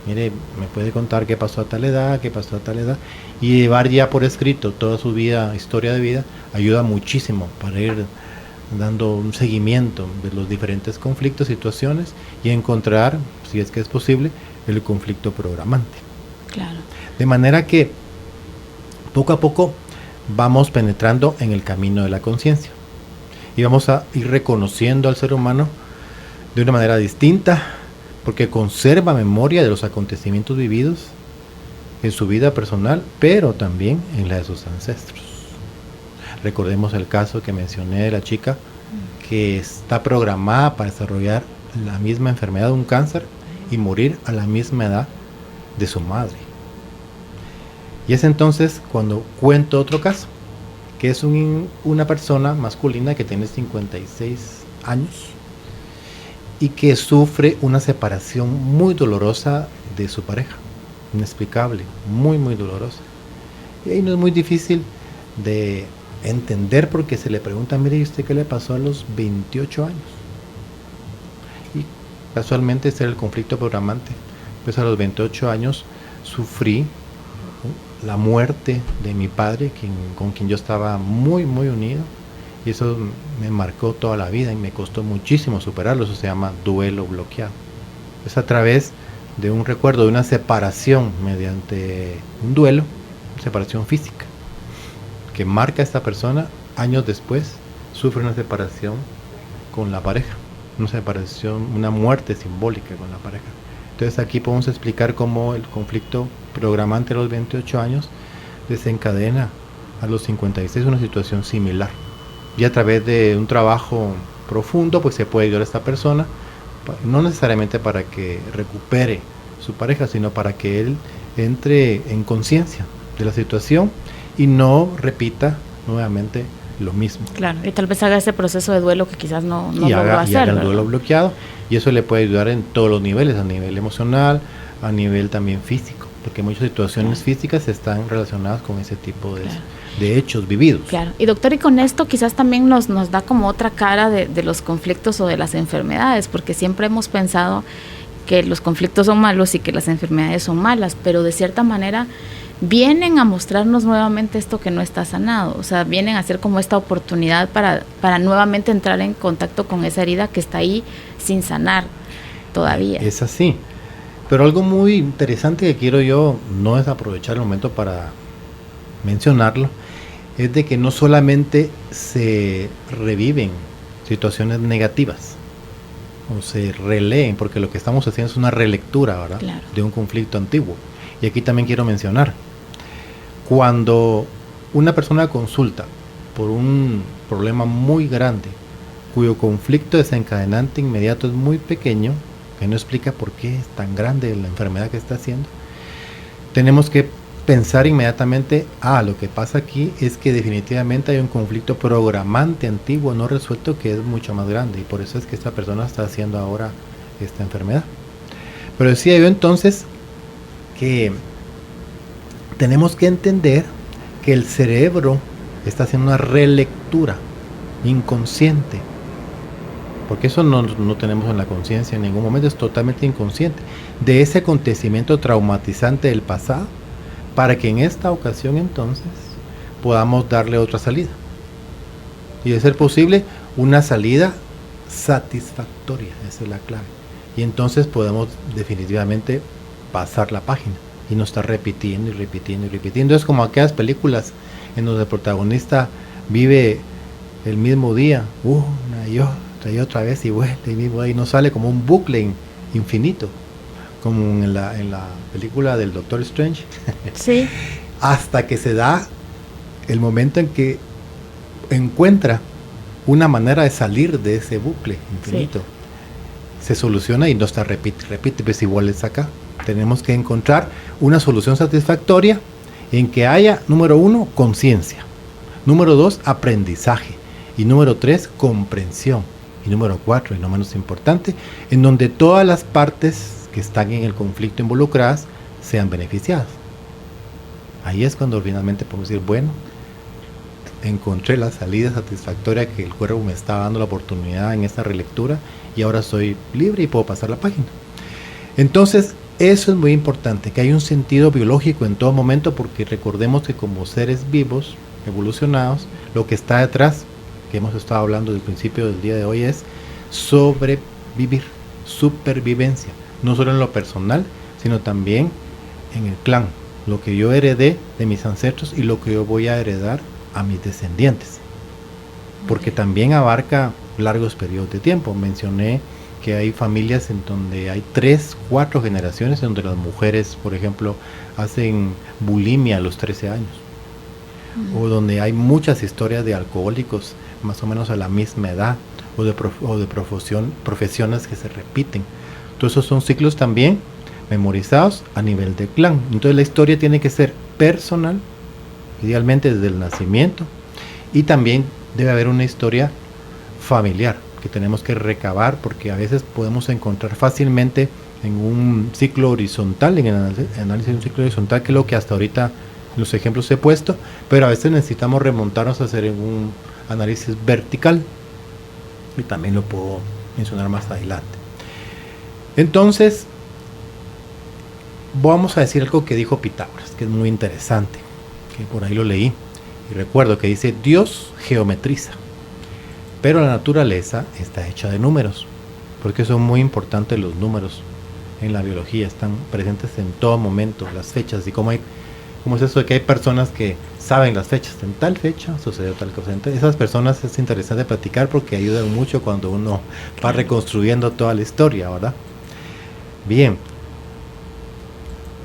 mire, ¿me puede contar qué pasó a tal edad, qué pasó a tal edad? Y llevar ya por escrito toda su vida, historia de vida, ayuda muchísimo para ir dando un seguimiento de los diferentes conflictos, situaciones, y encontrar, si es que es posible, el conflicto programante. Claro. De manera que poco a poco vamos penetrando en el camino de la conciencia y vamos a ir reconociendo al ser humano de una manera distinta, porque conserva memoria de los acontecimientos vividos en su vida personal, pero también en la de sus ancestros. Recordemos el caso que mencioné de la chica que está programada para desarrollar la misma enfermedad de un cáncer y morir a la misma edad de su madre. Y es entonces cuando cuento otro caso, que es una persona masculina que tiene 56 años y que sufre una separación muy dolorosa de su pareja, inexplicable, muy muy dolorosa. Y ahí no es muy difícil de entender, porque se le pregunta, mire, ¿y usted qué le pasó a los 28 años? Y casualmente ese era el conflicto programante. Pues a los 28 años sufrí la muerte de mi padre, con quien yo estaba muy muy unido, y eso me marcó toda la vida y me costó muchísimo superarlo. Eso se llama duelo bloqueado. Es a través de un recuerdo de una separación mediante un duelo, separación física, que marca a esta persona. Años después sufre una separación con la pareja, una separación, una muerte simbólica con la pareja. Entonces aquí podemos explicar cómo el conflicto programante a los 28 años desencadena a los 56 una situación similar. Y a través de un trabajo profundo pues se puede ayudar a esta persona, no necesariamente para que recupere su pareja, sino para que él entre en conciencia de la situación y no repita nuevamente lo mismo. Claro, y tal vez haga ese proceso de duelo que quizás no logró hacer. Y haga el duelo bloqueado, y eso le puede ayudar en todos los niveles, a nivel emocional, a nivel también físico, porque muchas situaciones físicas están relacionadas con ese tipo de hechos vividos. Claro, y doctor, y con esto quizás también nos da como otra cara de los conflictos o de las enfermedades, porque siempre hemos pensado que los conflictos son malos y que las enfermedades son malas, pero de cierta manera vienen a mostrarnos nuevamente esto que no está sanado, o sea, vienen a ser como esta oportunidad para nuevamente entrar en contacto con esa herida que está ahí sin sanar todavía. Es así, pero algo muy interesante que quiero yo no desaprovechar el momento para mencionarlo, es de que no solamente se reviven situaciones negativas o se releen, porque lo que estamos haciendo es una relectura, ¿verdad? Claro. De un conflicto antiguo. Y aquí también quiero mencionar, cuando una persona consulta por un problema muy grande, cuyo conflicto desencadenante inmediato es muy pequeño, que no explica por qué es tan grande la enfermedad que está haciendo, tenemos que pensar inmediatamente, lo que pasa aquí es que definitivamente hay un conflicto programante antiguo no resuelto que es mucho más grande, y por eso es que esta persona está haciendo ahora esta enfermedad. Pero decía yo entonces que tenemos que entender que el cerebro está haciendo una relectura inconsciente, porque eso no tenemos en la conciencia en ningún momento, es totalmente inconsciente, de ese acontecimiento traumatizante del pasado, para que en esta ocasión entonces podamos darle otra salida, y de ser posible una salida satisfactoria, esa es la clave, y entonces podemos definitivamente pasar la página y no estar repitiendo y repitiendo y repitiendo. Es como aquellas películas en donde el protagonista vive el mismo día una y otra vez y vuelve y mismo, y no sale, como un bucle infinito, como en la película del Doctor Strange. Sí. Hasta que se da el momento en que encuentra una manera de salir de ese bucle infinito. Sí. Se soluciona y no está repite, pues igual es acá. Tenemos que encontrar una solución satisfactoria en que haya, número uno, conciencia. Número 2, aprendizaje. Y número 3, comprensión. Y número 4, y no menos importante, en donde todas las partes que están en el conflicto involucradas sean beneficiadas. Ahí es cuando finalmente podemos decir, bueno, encontré la salida satisfactoria que el cuerpo me estaba dando la oportunidad en esta relectura y ahora soy libre y puedo pasar la página. Entonces, eso es muy importante, que hay un sentido biológico en todo momento, porque recordemos que como seres vivos, evolucionados, lo que está detrás, que hemos estado hablando desde el principio del día de hoy, es sobrevivir, supervivencia, no solo en lo personal, sino también en el clan, lo que yo heredé de mis ancestros y lo que yo voy a heredar a mis descendientes, porque también abarca largos periodos de tiempo. Mencioné que hay familias en donde hay 3, 4 generaciones en donde las mujeres, por ejemplo, hacen bulimia a los 13 años, o donde hay muchas historias de alcohólicos más o menos a la misma edad, o de profesiones que se repiten. Todos esos son ciclos también memorizados a nivel de clan. Entonces la historia tiene que ser personal, idealmente desde el nacimiento, y también debe haber una historia familiar que tenemos que recabar, porque a veces podemos encontrar fácilmente en un ciclo horizontal, en el análisis de un ciclo horizontal, que es lo que hasta ahorita los ejemplos he puesto, pero a veces necesitamos remontarnos a hacer en un análisis vertical, y también lo puedo mencionar más adelante. Entonces, vamos a decir algo que dijo Pitágoras, que es muy interesante, que por ahí lo leí, y recuerdo que dice: Dios geometriza, pero la naturaleza está hecha de números, porque son muy importantes los números en la biología, están presentes en todo momento, las fechas, y cómo es eso de que hay personas que saben las fechas, en tal fecha sucedió tal cosa. Entonces, esas personas es interesante platicar porque ayudan mucho cuando uno va reconstruyendo toda la historia, ¿verdad? Bien,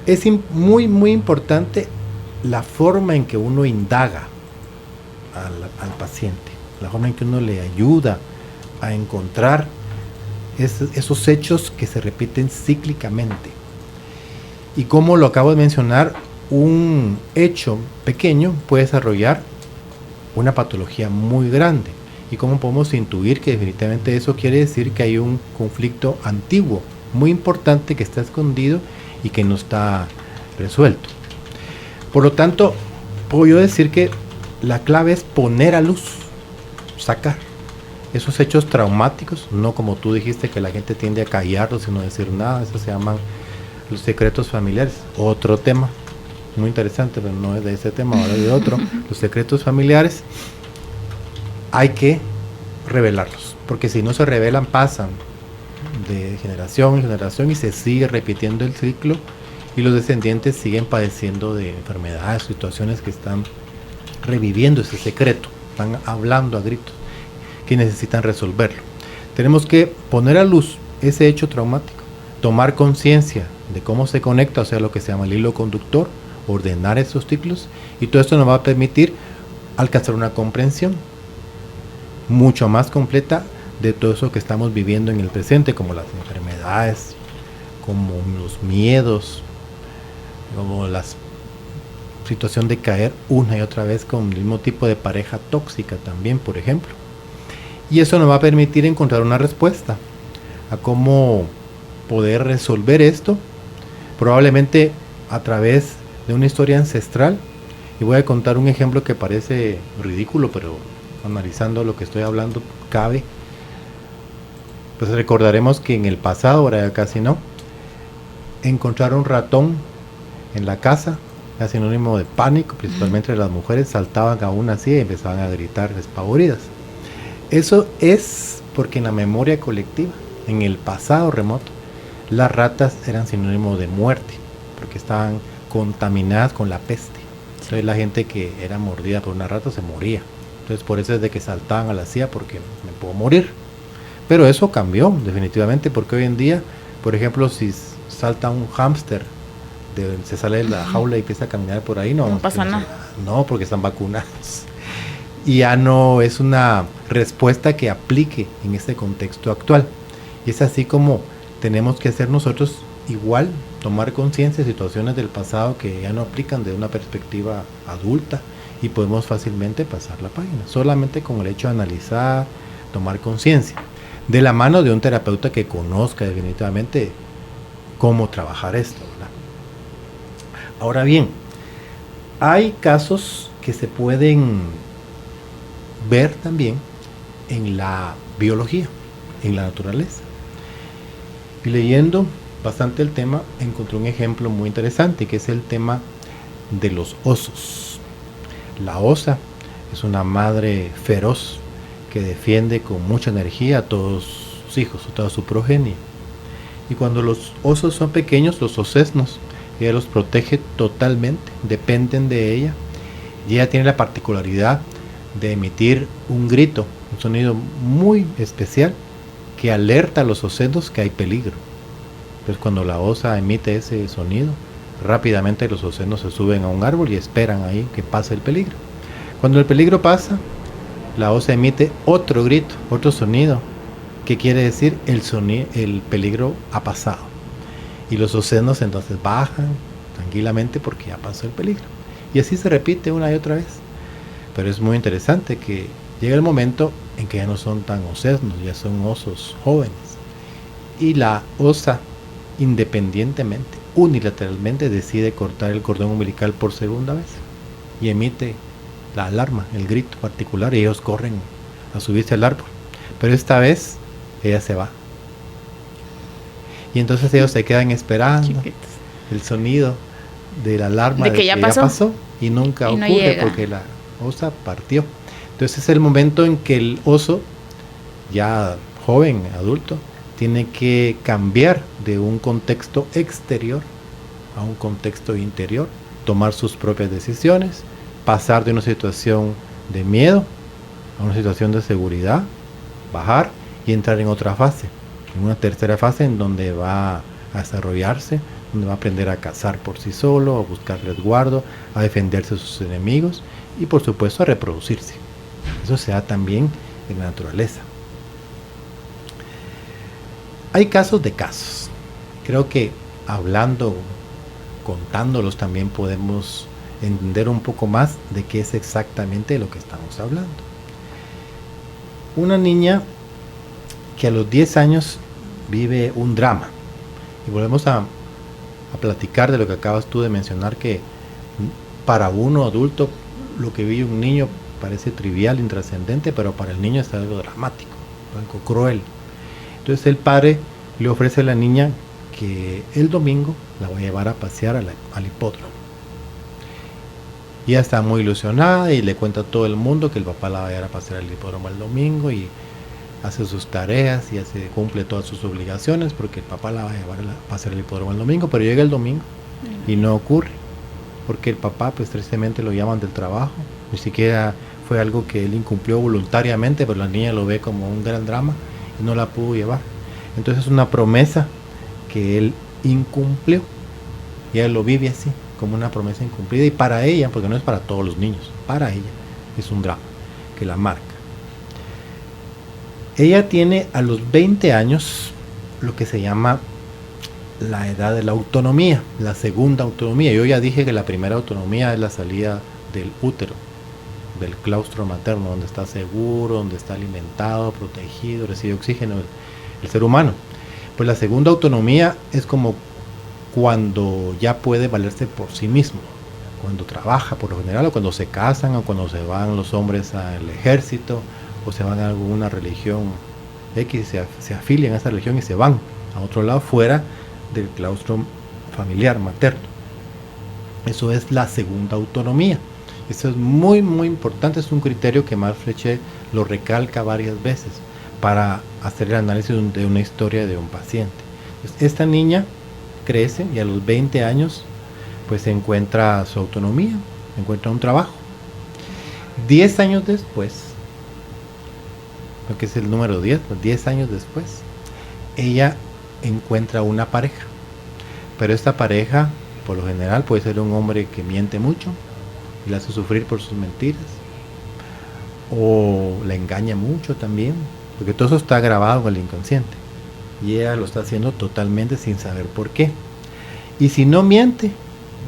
es muy muy importante la forma en que uno indaga al paciente, la forma en que uno le ayuda a encontrar esos hechos que se repiten cíclicamente. Y como lo acabo de mencionar, un hecho pequeño puede desarrollar una patología muy grande. Y cómo podemos intuir que definitivamente eso quiere decir que hay un conflicto antiguo muy importante que está escondido y que no está resuelto. Por lo tanto, puedo yo decir que la clave es poner a luz, sacar esos hechos traumáticos, no como tú dijiste que la gente tiende a callarlos y no decir nada. Eso se llaman los secretos familiares, otro tema muy interesante, pero no es de ese tema, ahora de otro. Los secretos familiares hay que revelarlos, porque si no se revelan pasan de generación en generación y se sigue repitiendo el ciclo, y los descendientes siguen padeciendo de enfermedades, situaciones que están reviviendo ese secreto, están hablando a gritos, que necesitan resolverlo. Tenemos que poner a luz ese hecho traumático, tomar conciencia de cómo se conecta, o sea, lo que se llama el hilo conductor, ordenar esos ciclos, y todo esto nos va a permitir alcanzar una comprensión mucho más completa de todo eso que estamos viviendo en el presente, como las enfermedades, como los miedos, como la situación de caer una y otra vez con el mismo tipo de pareja tóxica también, por ejemplo. Y eso nos va a permitir encontrar una respuesta a cómo poder resolver esto, probablemente a través de una historia ancestral. Y voy a contar un ejemplo que parece ridículo, pero analizando lo que estoy hablando cabe. Pues recordaremos que en el pasado, ahora ya casi no, encontrar un ratón en la casa era sinónimo de pánico, principalmente las mujeres saltaban aún así y empezaban a gritar despavoridas. Eso es porque en la memoria colectiva, en el pasado remoto, las ratas eran sinónimo de muerte, porque estaban contaminadas con la peste. Entonces la gente que era mordida por una rata se moría. Entonces por eso es de que saltaban a la silla, porque me puedo morir. Pero eso cambió definitivamente, porque hoy en día, por ejemplo, si salta un hámster, se sale de la jaula y empieza a caminar por ahí, no pasa nada. No, porque están vacunados. Y ya no es una respuesta que aplique en este contexto actual. Y es así como tenemos que hacer nosotros igual, tomar conciencia de situaciones del pasado que ya no aplican de una perspectiva adulta, y podemos fácilmente pasar la página, solamente con el hecho de analizar, tomar conciencia, de la mano de un terapeuta que conozca definitivamente cómo trabajar esto, ¿verdad? Ahora bien, hay casos que se pueden ver también en la biología, en la naturaleza. Y leyendo bastante el tema, encontré un ejemplo muy interesante, que es el tema de los osos. La osa es una madre feroz que defiende con mucha energía a todos sus hijos, a toda su progenie. Y cuando los osos son pequeños, los osesnos, ella los protege totalmente, dependen de ella. Y ella tiene la particularidad de emitir un grito, un sonido muy especial que alerta a los osesnos que hay peligro. Entonces cuando la osa emite ese sonido, rápidamente los osesnos se suben a un árbol y esperan ahí que pase el peligro. Cuando el peligro pasa, la osa emite otro grito, otro sonido, que quiere decir el peligro ha pasado. Y los osesnos entonces bajan tranquilamente porque ya pasó el peligro. Y así se repite una y otra vez. Pero es muy interesante que llega el momento en que ya no son tan osesnos, ya son osos jóvenes. Y la osa, independientemente, unilateralmente, decide cortar el cordón umbilical por segunda vez. Y emite la alarma, el grito particular, y ellos corren a subirse al árbol. Pero esta vez ella se va. Y entonces ellos se quedan esperando el sonido de la alarma de que ya pasó y nunca y no ocurre llega, porque la osa partió. Entonces es el momento en que el oso, ya joven, adulto, tiene que cambiar de un contexto exterior a un contexto interior, tomar sus propias decisiones, pasar de una situación de miedo a una situación de seguridad, bajar y entrar en otra fase, en una tercera fase en donde va a desarrollarse, donde va a aprender a cazar por sí solo, a buscar resguardo, a defenderse de sus enemigos y por supuesto a reproducirse. Eso se da también en la naturaleza. Hay casos de casos. Creo que hablando, contándolos, también podemos entender un poco más de qué es exactamente lo que estamos hablando. Una niña que a los 10 años vive un drama. Y volvemos a platicar de lo que acabas tú de mencionar, que para uno adulto lo que vive un niño parece trivial, intrascendente, pero para el niño es algo dramático, algo cruel. Entonces el padre le ofrece a la niña que el domingo la va a llevar a pasear al hipódromo. Y ella está muy ilusionada y le cuenta a todo el mundo que el papá la va a llevar a pasear al hipódromo el domingo y hace sus tareas y cumple todas sus obligaciones porque el papá la va a llevar a pasear al hipódromo el domingo, pero llega el domingo y no ocurre porque el papá, pues tristemente lo llaman del trabajo, ni siquiera fue algo que él incumplió voluntariamente, pero la niña lo ve como un gran drama y no la pudo llevar. Entonces es una promesa que él incumplió y ella lo vive así, como una promesa incumplida, y para ella, porque no es para todos los niños, para ella es un drama que la marca. Ella tiene a los 20 años lo que se llama la edad de la autonomía, la segunda autonomía. Yo ya dije que la primera autonomía es la salida del útero, del claustro materno, donde está seguro, donde está alimentado, protegido, recibe oxígeno el ser humano. Pues la segunda autonomía es como cuando ya puede valerse por sí mismo, cuando trabaja por lo general, o cuando se casan, o cuando se van los hombres al ejército, o se van a alguna religión X, se afilian a esa religión y se van a otro lado fuera del claustro familiar materno. Eso es la segunda autonomía. Eso es muy muy importante, es un criterio que Malfleche lo recalca varias veces para hacer el análisis de una historia de un paciente. Entonces, esta niña crece y a los 20 años pues encuentra su autonomía, encuentra un trabajo. 10 años después, lo que es el número 10, pues 10 años después, ella encuentra una pareja. Pero esta pareja, por lo general, puede ser un hombre que miente mucho y la hace sufrir por sus mentiras, o la engaña mucho también, porque todo eso está grabado en el inconsciente y ella lo está haciendo totalmente sin saber por qué. Y si no miente,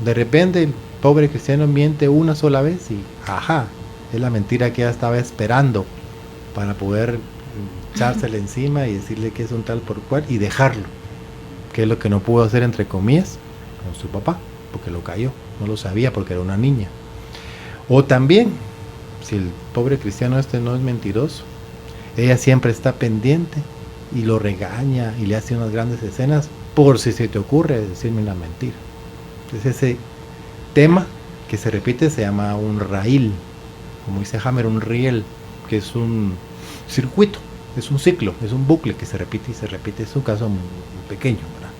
de repente pobre cristiano miente una sola vez y ajá, es la mentira que ella estaba esperando para poder echársela encima y decirle que es un tal por cual y dejarlo, que es lo que no pudo hacer entre comillas con su papá, porque lo cayó, no lo sabía porque era una niña. O también, si el pobre cristiano no es mentiroso, ella siempre está pendiente y lo regaña y le hace unas grandes escenas por si se te ocurre decirme una mentira. Entonces ese tema que se repite se llama un raíl, como dice Hammer, un riel, que es un circuito, es un ciclo, es un bucle que se repite y se repite. Es un caso muy pequeño, ¿verdad?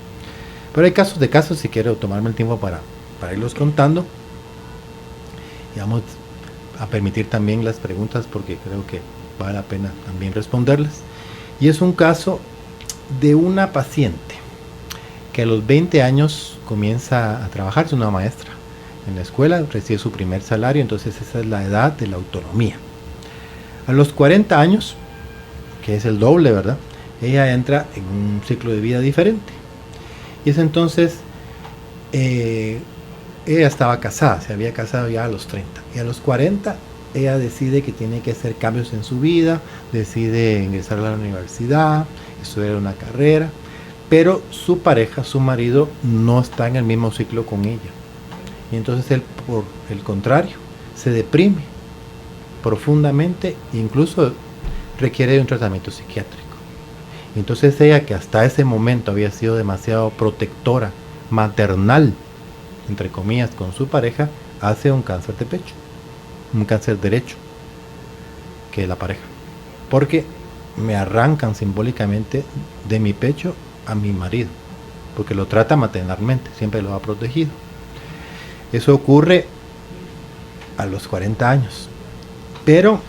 Pero hay casos de casos, si quiero tomarme el tiempo para irlos contando. Y vamos a permitir también las preguntas porque creo que vale la pena también responderlas. Y es un caso de una paciente que a los 20 años comienza a trabajar, es una maestra en la escuela, recibe su primer salario, entonces esa es la edad de la autonomía. A los 40 años, que es el doble, ¿verdad? Ella entra en un ciclo de vida diferente. Y es entonces, ella estaba casada, se había casado ya a los 30. Y a los 40, ella decide que tiene que hacer cambios en su vida, decide ingresar a la universidad, estudiar una carrera, pero su pareja, su marido, no está en el mismo ciclo con ella. Y entonces él, por el contrario, se deprime profundamente e incluso requiere de un tratamiento psiquiátrico. Entonces ella, que hasta ese momento había sido demasiado protectora, maternal, entre comillas, con su pareja, hace un cáncer de pecho, un cáncer derecho, que es la pareja. Porque me arrancan simbólicamente de mi pecho a mi marido, porque lo trata maternalmente, siempre lo ha protegido. Eso ocurre a los 40 años, pero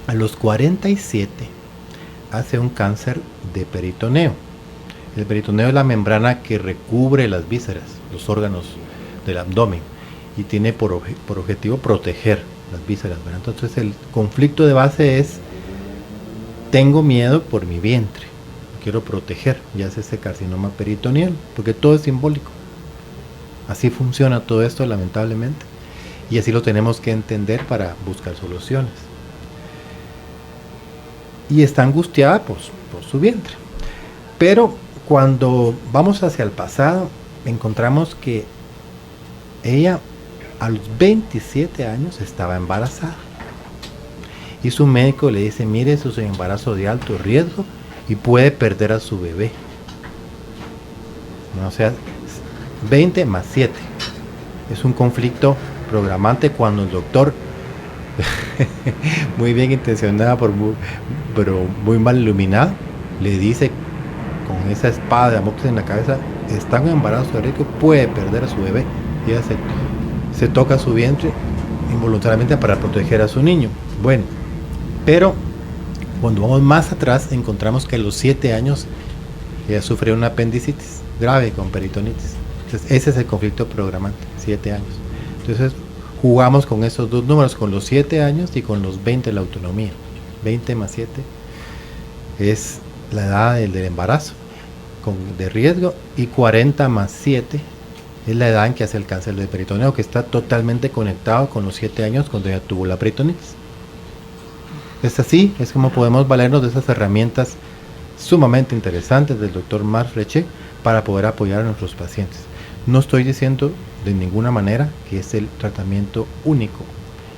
a los 47 hace un cáncer de peritoneo. El peritoneo es la membrana que recubre las vísceras, los órganos del abdomen, y tiene por objetivo proteger las vísceras, ¿verdad? Entonces el conflicto de base es: tengo miedo por mi vientre, quiero proteger, ya es ese carcinoma peritoneal, porque todo es simbólico. Así funciona todo esto, lamentablemente, y así lo tenemos que entender para buscar soluciones. Y está angustiada por su vientre. Pero cuando vamos hacia el pasado, encontramos que ella a los 27 años estaba embarazada. Y su médico le dice: mire, eso es un embarazo de alto riesgo y puede perder a su bebé. O sea, 20 más 7. Es un conflicto programante cuando el doctor, muy bien intencionado, pero muy mal iluminado, le dice con esa espada de Damocles en la cabeza: está en un embarazo de riesgo, puede perder a su bebé. Y ella se toca su vientre involuntariamente para proteger a su niño. Bueno, pero cuando vamos más atrás, encontramos que a los 7 años ella sufrió una apendicitis grave con peritonitis. Entonces, ese es el conflicto programante, 7 años. Entonces, jugamos con esos dos números, con los 7 años y con los 20 de la autonomía. 20 más 7 es la edad del embarazo de riesgo, y 40 más 7 es la edad en que hace el cáncer de peritoneo, que está totalmente conectado con los 7 años cuando ella tuvo la peritonitis. Es así, es como podemos valernos de esas herramientas sumamente interesantes del doctor Marc Frechet para poder apoyar a nuestros pacientes. No estoy diciendo de ninguna manera que es el tratamiento único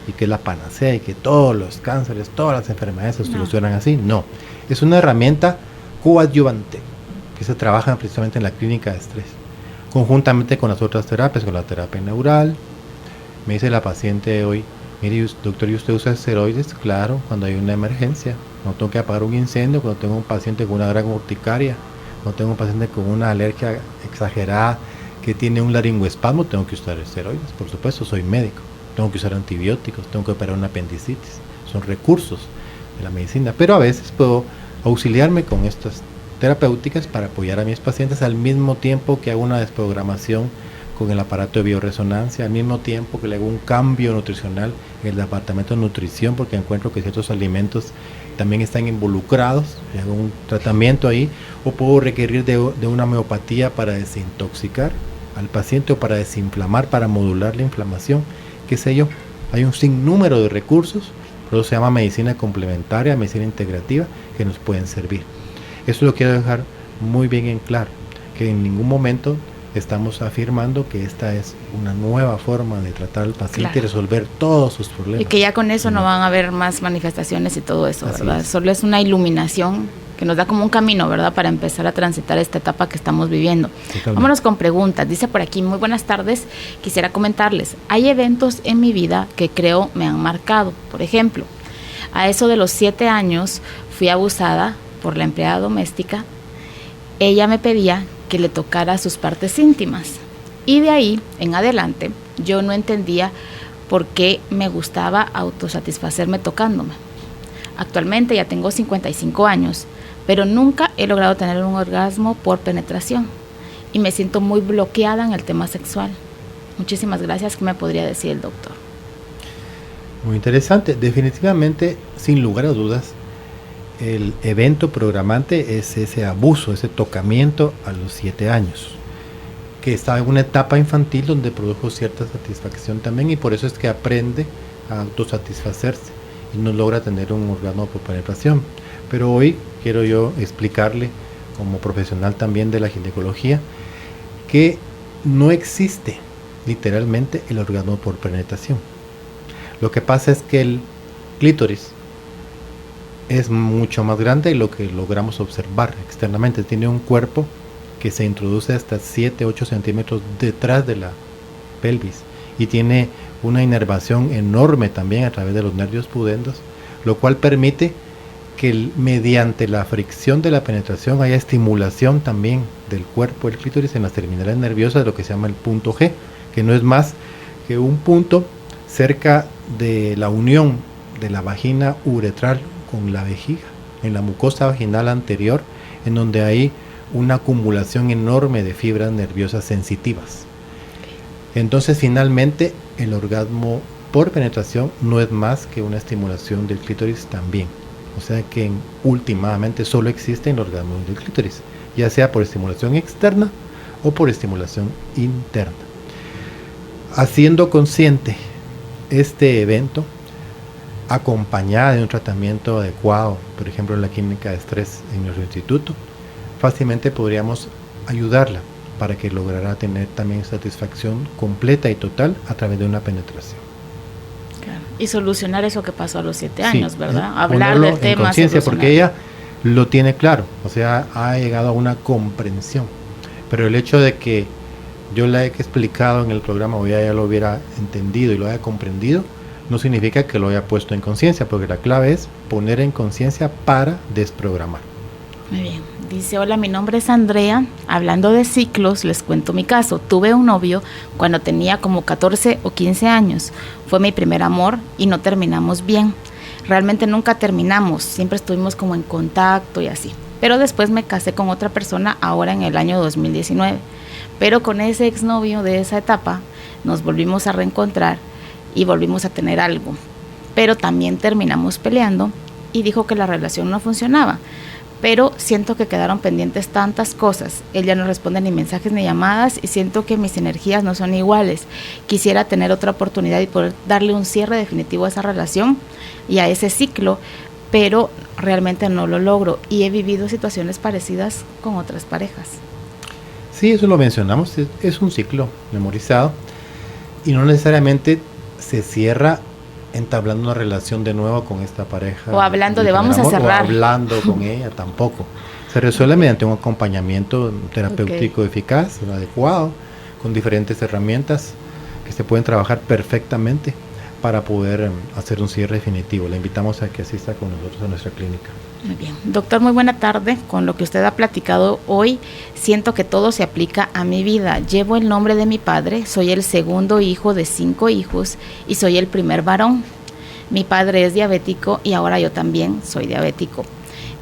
y que es la panacea y que todos los cánceres, todas las enfermedades se solucionan así. No, es una herramienta coadyuvante que se trabaja precisamente en la clínica de estrés, conjuntamente con las otras terapias, con la terapia neural. Me dice la paciente hoy: mire, doctor, ¿y usted usa esteroides? Claro, cuando hay una emergencia, no tengo que apagar un incendio, cuando tengo un paciente con una gran urticaria, cuando tengo un paciente con una alergia exagerada que tiene un laringoespasmo, tengo que usar esteroides. Por supuesto, soy médico, tengo que usar antibióticos, tengo que operar una apendicitis. Son recursos de la medicina, pero a veces puedo auxiliarme con estas terapéuticas para apoyar a mis pacientes al mismo tiempo que hago una desprogramación con el aparato de bioresonancia, al mismo tiempo que le hago un cambio nutricional en el departamento de nutrición, porque encuentro que ciertos alimentos también están involucrados, y hago un tratamiento ahí, o puedo requerir de una homeopatía para desintoxicar al paciente o para desinflamar, para modular la inflamación, qué sé yo. Hay un sinnúmero de recursos, por eso se llama medicina complementaria, medicina integrativa, que nos pueden servir. Eso lo quiero dejar muy bien en claro, que en ningún momento estamos afirmando que esta es una nueva forma de tratar al paciente, claro, y resolver todos sus problemas. Y que ya con eso no van a haber más manifestaciones y todo eso, ¿verdad? Es. Solo es una iluminación que nos da como un camino, ¿verdad? Para empezar a transitar esta etapa que estamos viviendo. Totalmente. Vámonos con preguntas. Dice por aquí, muy buenas tardes, quisiera comentarles, hay eventos en mi vida que creo me han marcado. Por ejemplo, a eso de los 7 años fui abusada por la empleada doméstica. Ella me pedía que le tocara sus partes íntimas y de ahí en adelante yo no entendía por qué me gustaba autosatisfacerme tocándome. Actualmente ya tengo 55 años, pero nunca he logrado tener un orgasmo por penetración y me siento muy bloqueada en el tema sexual. Muchísimas gracias. ¿Qué me podría decir el doctor? Muy interesante. Definitivamente, sin lugar a dudas, el evento programante es ese abuso, ese tocamiento a los 7 años, que estaba en una etapa infantil donde produjo cierta satisfacción también, y por eso es que aprende a autosatisfacerse y no logra tener un orgasmo por penetración. Pero hoy quiero yo explicarle, como profesional también de la ginecología, que no existe literalmente el orgasmo por penetración. Lo que pasa es que el clítoris es mucho más grande de lo que logramos observar externamente. Tiene un cuerpo que se introduce hasta 7-8 centímetros detrás de la pelvis y tiene una inervación enorme también a través de los nervios pudendos, lo cual permite que mediante la fricción de la penetración haya estimulación también del cuerpo del clítoris en las terminales nerviosas, de lo que se llama el punto G, que no es más que un punto cerca de la unión de la vagina uretral con la vejiga, en la mucosa vaginal anterior, en donde hay una acumulación enorme de fibras nerviosas sensitivas. Entonces, finalmente, el orgasmo por penetración no es más que una estimulación del clítoris también. O sea que últimamente solo existe el orgasmo del clítoris, ya sea por estimulación externa o por estimulación interna. Haciendo consciente este evento, acompañada de un tratamiento adecuado, por ejemplo en la clínica de estrés en nuestro instituto, fácilmente podríamos ayudarla para que lograra tener también satisfacción completa y total a través de una penetración. Claro. Y solucionar eso que pasó a los 7 años, ¿verdad? Hablar del tema. Conciencia, porque ella lo tiene claro, o sea, ha llegado a una comprensión. Pero el hecho de que yo le haya explicado en el programa o ella ya lo hubiera entendido y lo haya comprendido, no significa que lo haya puesto en conciencia, porque la clave es poner en conciencia para desprogramar. Muy bien. Dice, hola, mi nombre es Andrea. Hablando de ciclos, les cuento mi caso. Tuve un novio cuando tenía como 14 o 15 años. Fue mi primer amor y no terminamos bien. Realmente nunca terminamos, siempre estuvimos como en contacto y así. Pero después me casé con otra persona ahora en el año 2019. Pero con ese exnovio de esa etapa nos volvimos a reencontrar y volvimos a tener algo, pero también terminamos peleando y dijo que la relación no funcionaba, pero siento que quedaron pendientes tantas cosas. Él ya no responde ni mensajes ni llamadas y siento que mis energías no son iguales. Quisiera tener otra oportunidad y poder darle un cierre definitivo a esa relación y a ese ciclo, pero realmente no lo logro y he vivido situaciones parecidas con otras parejas. Sí, eso lo mencionamos, es un ciclo memorizado y no necesariamente se cierra entablando una relación de nuevo con esta pareja. O hablando de vamos a cerrar. O hablando con ella, tampoco. Se resuelve mediante un acompañamiento terapéutico eficaz, adecuado, con diferentes herramientas que se pueden trabajar perfectamente para poder hacer un cierre definitivo. Le invitamos a que asista con nosotros a nuestra clínica. Muy bien. Doctor, muy buena tarde. Con lo que usted ha platicado hoy, siento que todo se aplica a mi vida. Llevo el nombre de mi padre, soy el segundo hijo de 5 hijos y soy el primer varón. Mi padre es diabético y ahora yo también soy diabético.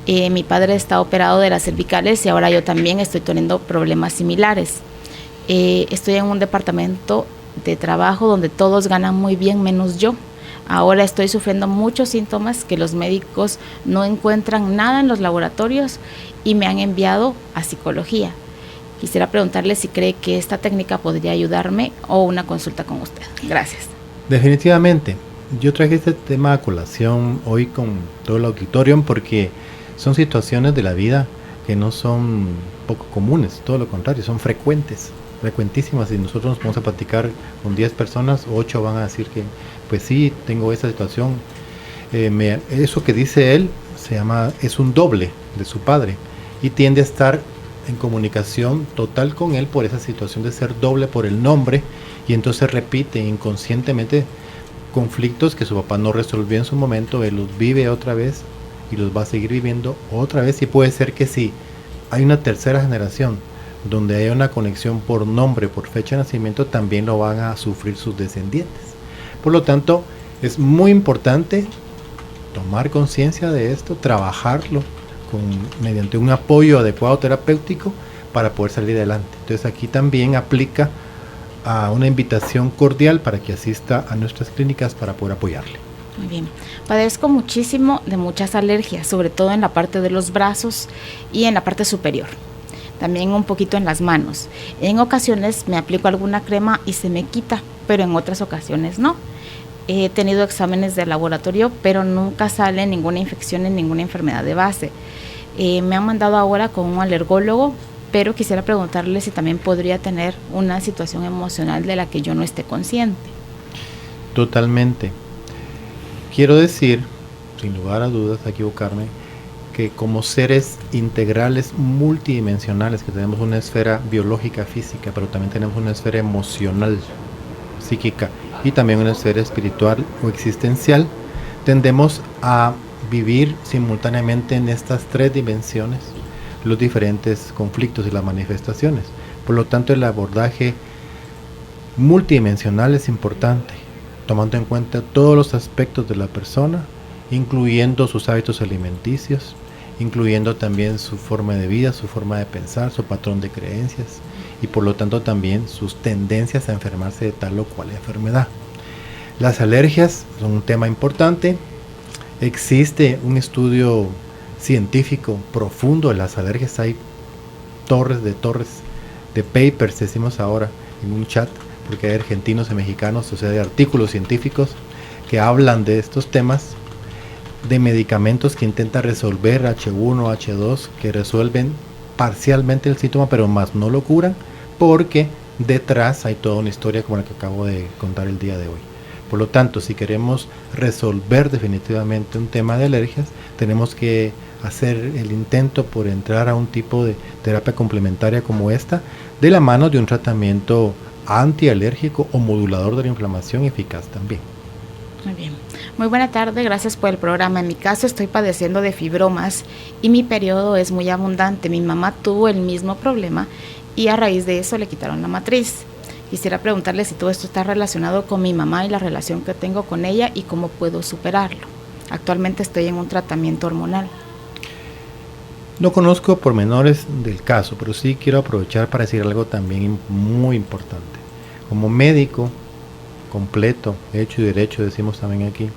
Mi padre está operado de las cervicales y ahora yo también estoy teniendo problemas similares. Estoy en un departamento de trabajo donde todos ganan muy bien menos yo. Ahora estoy sufriendo muchos síntomas que los médicos no encuentran nada en los laboratorios y me han enviado a psicología. Quisiera preguntarle si cree que esta técnica podría ayudarme o una consulta con usted. Gracias. Definitivamente. Yo traje este tema a colación hoy con todo el auditorio porque son situaciones de la vida que no son poco comunes, todo lo contrario, son frecuentísimas. Y nosotros nos vamos a platicar con 10 personas, 8 van a decir que pues sí, tengo esa situación. Eso que dice él es un doble de su padre y tiende a estar en comunicación total con él por esa situación de ser doble por el nombre, y entonces repite inconscientemente conflictos que su papá no resolvió en su momento. Él los vive otra vez y los va a seguir viviendo otra vez, y puede ser que si hay una tercera generación donde hay una conexión por nombre, por fecha de nacimiento, también lo van a sufrir sus descendientes. Por lo tanto, es muy importante tomar conciencia de esto, trabajarlo mediante un apoyo adecuado terapéutico para poder salir adelante. Entonces aquí también aplica a una invitación cordial para que asista a nuestras clínicas para poder apoyarle. Muy bien. Padezco muchísimo de muchas alergias, sobre todo en la parte de los brazos y en la parte superior. También un poquito en las manos. En ocasiones me aplico alguna crema y se me quita, pero en otras ocasiones no. He tenido exámenes de laboratorio, pero nunca sale ninguna infección ni ninguna enfermedad de base. Me han mandado ahora con un alergólogo, pero quisiera preguntarle si también podría tener una situación emocional de la que yo no esté consciente. Totalmente. Quiero decir, sin lugar a dudas, a equivocarme, que como seres integrales multidimensionales, que tenemos una esfera biológica, física, pero también tenemos una esfera emocional, psíquica, y también una esfera espiritual o existencial, tendemos a vivir simultáneamente en estas tres dimensiones los diferentes conflictos y las manifestaciones. Por lo tanto, el abordaje multidimensional es importante, tomando en cuenta todos los aspectos de la persona, incluyendo sus hábitos alimenticios, incluyendo también su forma de vida, su forma de pensar, su patrón de creencias, y por lo tanto también sus tendencias a enfermarse de tal o cual enfermedad. Las alergias son un tema importante. Existe un estudio científico profundo de las alergias. Hay torres de papers, decimos ahora en un chat, porque hay argentinos y mexicanos, o sea, de artículos científicos que hablan de estos temas, de medicamentos que intentan resolver H1, H2, que resuelven parcialmente el síntoma, pero más no lo curan, porque detrás hay toda una historia como la que acabo de contar el día de hoy. Por lo tanto, si queremos resolver definitivamente un tema de alergias, tenemos que hacer el intento por entrar a un tipo de terapia complementaria como esta, de la mano de un tratamiento antialérgico o modulador de la inflamación eficaz también. Muy bien. Muy buena tarde, gracias por el programa. En mi caso estoy padeciendo de fibromas y mi periodo es muy abundante. Mi mamá tuvo el mismo problema y a raíz de eso le quitaron la matriz. Quisiera preguntarle si todo esto está relacionado con mi mamá y la relación que tengo con ella y cómo puedo superarlo. Actualmente estoy en un tratamiento hormonal. No conozco pormenores del caso, pero sí quiero aprovechar para decir algo también muy importante. Como médico completo, hecho y derecho, decimos también aquí,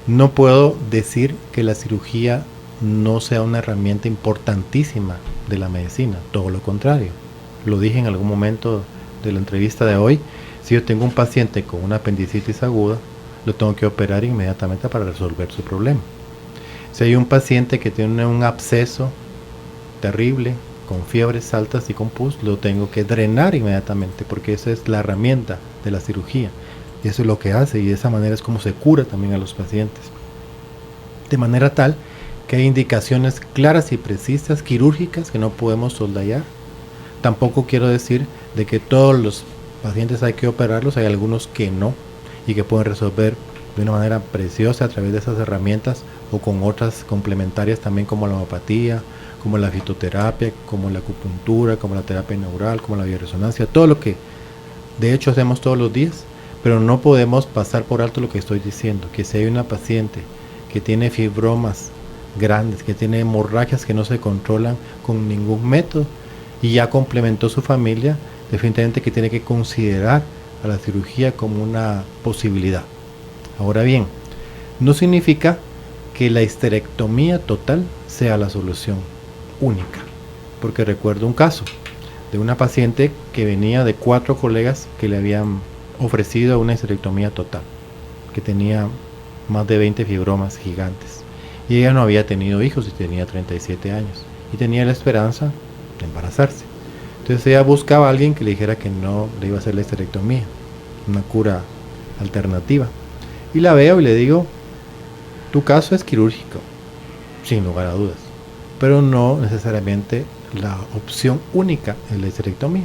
no puedo decir que la cirugía no sea una herramienta importantísima de la medicina, todo lo contrario. Lo dije en algún momento de la entrevista de hoy. Si yo tengo un paciente con una apendicitis aguda, lo tengo que operar inmediatamente para resolver su problema. Si hay un paciente que tiene un absceso terrible, con fiebres altas y con pus, lo tengo que drenar inmediatamente, porque esa es la herramienta de la cirugía, y eso es lo que hace, y de esa manera es como se cura también a los pacientes, de manera tal que hay indicaciones claras y precisas quirúrgicas que no podemos soldar. Tampoco quiero decir de que todos los pacientes hay que operarlos, hay algunos que no, y que pueden resolver de una manera preciosa a través de esas herramientas, o con otras complementarias también, como la homeopatía, como la fitoterapia, como la acupuntura, como la terapia neural, como la bioresonancia, todo lo que de hecho hacemos todos los días. Pero no podemos pasar por alto lo que estoy diciendo, que si hay una paciente que tiene fibromas grandes, que tiene hemorragias que no se controlan con ningún método, y ya complementó su familia, definitivamente que tiene que considerar a la cirugía como una posibilidad. Ahora bien, no significa que la histerectomía total sea la solución única, porque recuerdo un caso de una paciente que venía de 4 colegas que le habían ofrecido una histerectomía total, que tenía más de 20 fibromas gigantes. Y ella no había tenido hijos y tenía 37 años. Y tenía la esperanza de embarazarse. Entonces ella buscaba a alguien que le dijera que no le iba a hacer la histerectomía, una cura alternativa. Y la veo y le digo, tu caso es quirúrgico, sin lugar a dudas, pero no necesariamente la opción única es la histerectomía.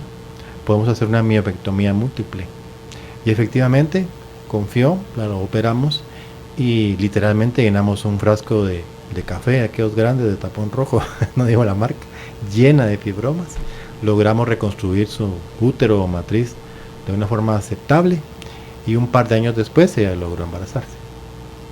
Podemos hacer una miopectomía múltiple. Y efectivamente, confió, la operamos y literalmente llenamos un frasco de café, aquellos grandes de tapón rojo, no digo la marca, llena de fibromas. Logramos reconstruir su útero o matriz de una forma aceptable y un par de años después ella logró embarazarse.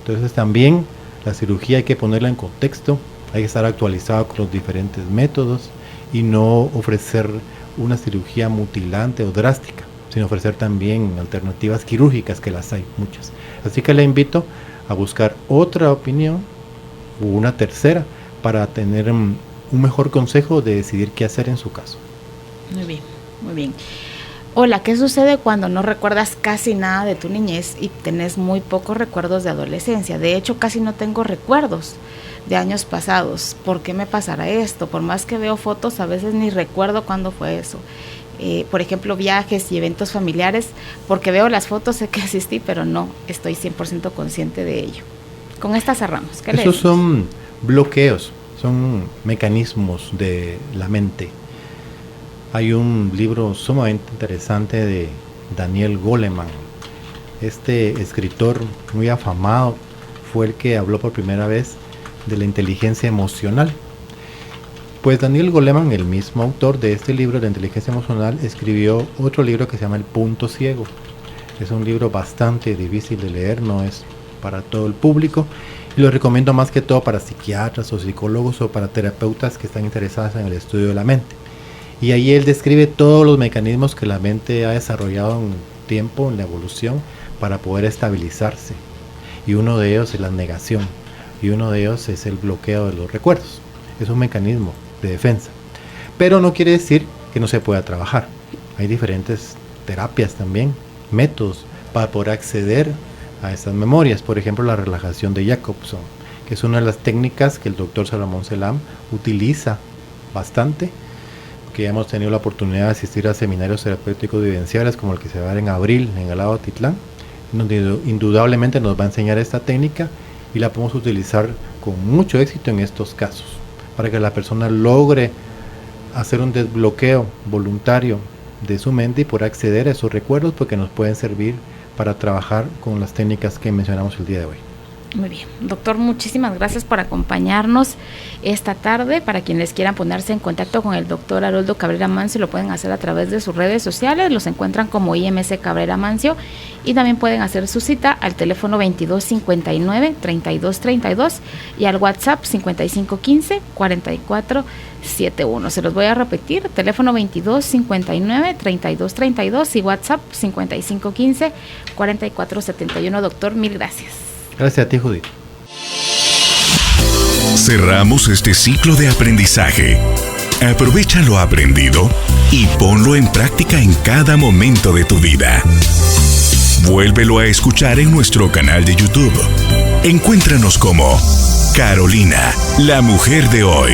Entonces también la cirugía hay que ponerla en contexto, hay que estar actualizado con los diferentes métodos y no ofrecer una cirugía mutilante o drástica, sino ofrecer también alternativas quirúrgicas, que las hay muchas. Así que le invito a buscar otra opinión o una tercera para tener un mejor consejo de decidir qué hacer en su caso. Muy bien, muy bien. Hola, ¿qué sucede cuando no recuerdas casi nada de tu niñez y tenés muy pocos recuerdos de adolescencia? De hecho, casi no tengo recuerdos de años pasados. ¿Por qué me pasará esto? Por más que veo fotos, a veces ni recuerdo cuándo fue eso. Por ejemplo, viajes y eventos familiares, porque veo las fotos, sé que asistí, pero no estoy 100% consciente de ello. Con esta cerramos. ¿Qué Esos son bloqueos, son mecanismos de la mente. Hay un libro sumamente interesante de Daniel Goleman. Este escritor muy afamado fue el que habló por primera vez de la inteligencia emocional. Pues Daniel Goleman, el mismo autor de este libro de inteligencia emocional, escribió otro libro que se llama El punto ciego. Es un libro bastante difícil de leer, no es para todo el público, y lo recomiendo más que todo para psiquiatras o psicólogos o para terapeutas que están interesados en el estudio de la mente. Y ahí él describe todos los mecanismos que la mente ha desarrollado en tiempo, en la evolución, para poder estabilizarse. Y uno de ellos es la negación, y uno de ellos es el bloqueo de los recuerdos. Es un mecanismo de defensa. Pero no quiere decir que no se pueda trabajar. Hay diferentes terapias también, métodos para poder acceder a estas memorias. Por ejemplo, la relajación de Jacobson, que es una de las técnicas que el doctor Salomón Selam utiliza bastante, que ya hemos tenido la oportunidad de asistir a seminarios terapéuticos vivenciales como el que se va a dar en abril en el lado Titlán, donde indudablemente nos va a enseñar esta técnica y la podemos utilizar con mucho éxito en estos casos, para que la persona logre hacer un desbloqueo voluntario de su mente y poder acceder a esos recuerdos, porque nos pueden servir para trabajar con las técnicas que mencionamos el día de hoy. Muy bien, doctor, muchísimas gracias por acompañarnos esta tarde. Para quienes quieran ponerse en contacto con el doctor Haroldo Cabrera Mancio, lo pueden hacer a través de sus redes sociales, los encuentran como IMC Cabrera Mancio, y también pueden hacer su cita al teléfono 2259-3232 y al WhatsApp 5515-4471. Se los voy a repetir, teléfono 2259-3232 y WhatsApp 5515-4471. Doctor, mil gracias. Gracias a ti, Judith. Cerramos este ciclo de aprendizaje. Aprovecha lo aprendido y ponlo en práctica en cada momento de tu vida. Vuélvelo a escuchar en nuestro canal de YouTube. Encuéntranos como Carolina, la mujer de hoy.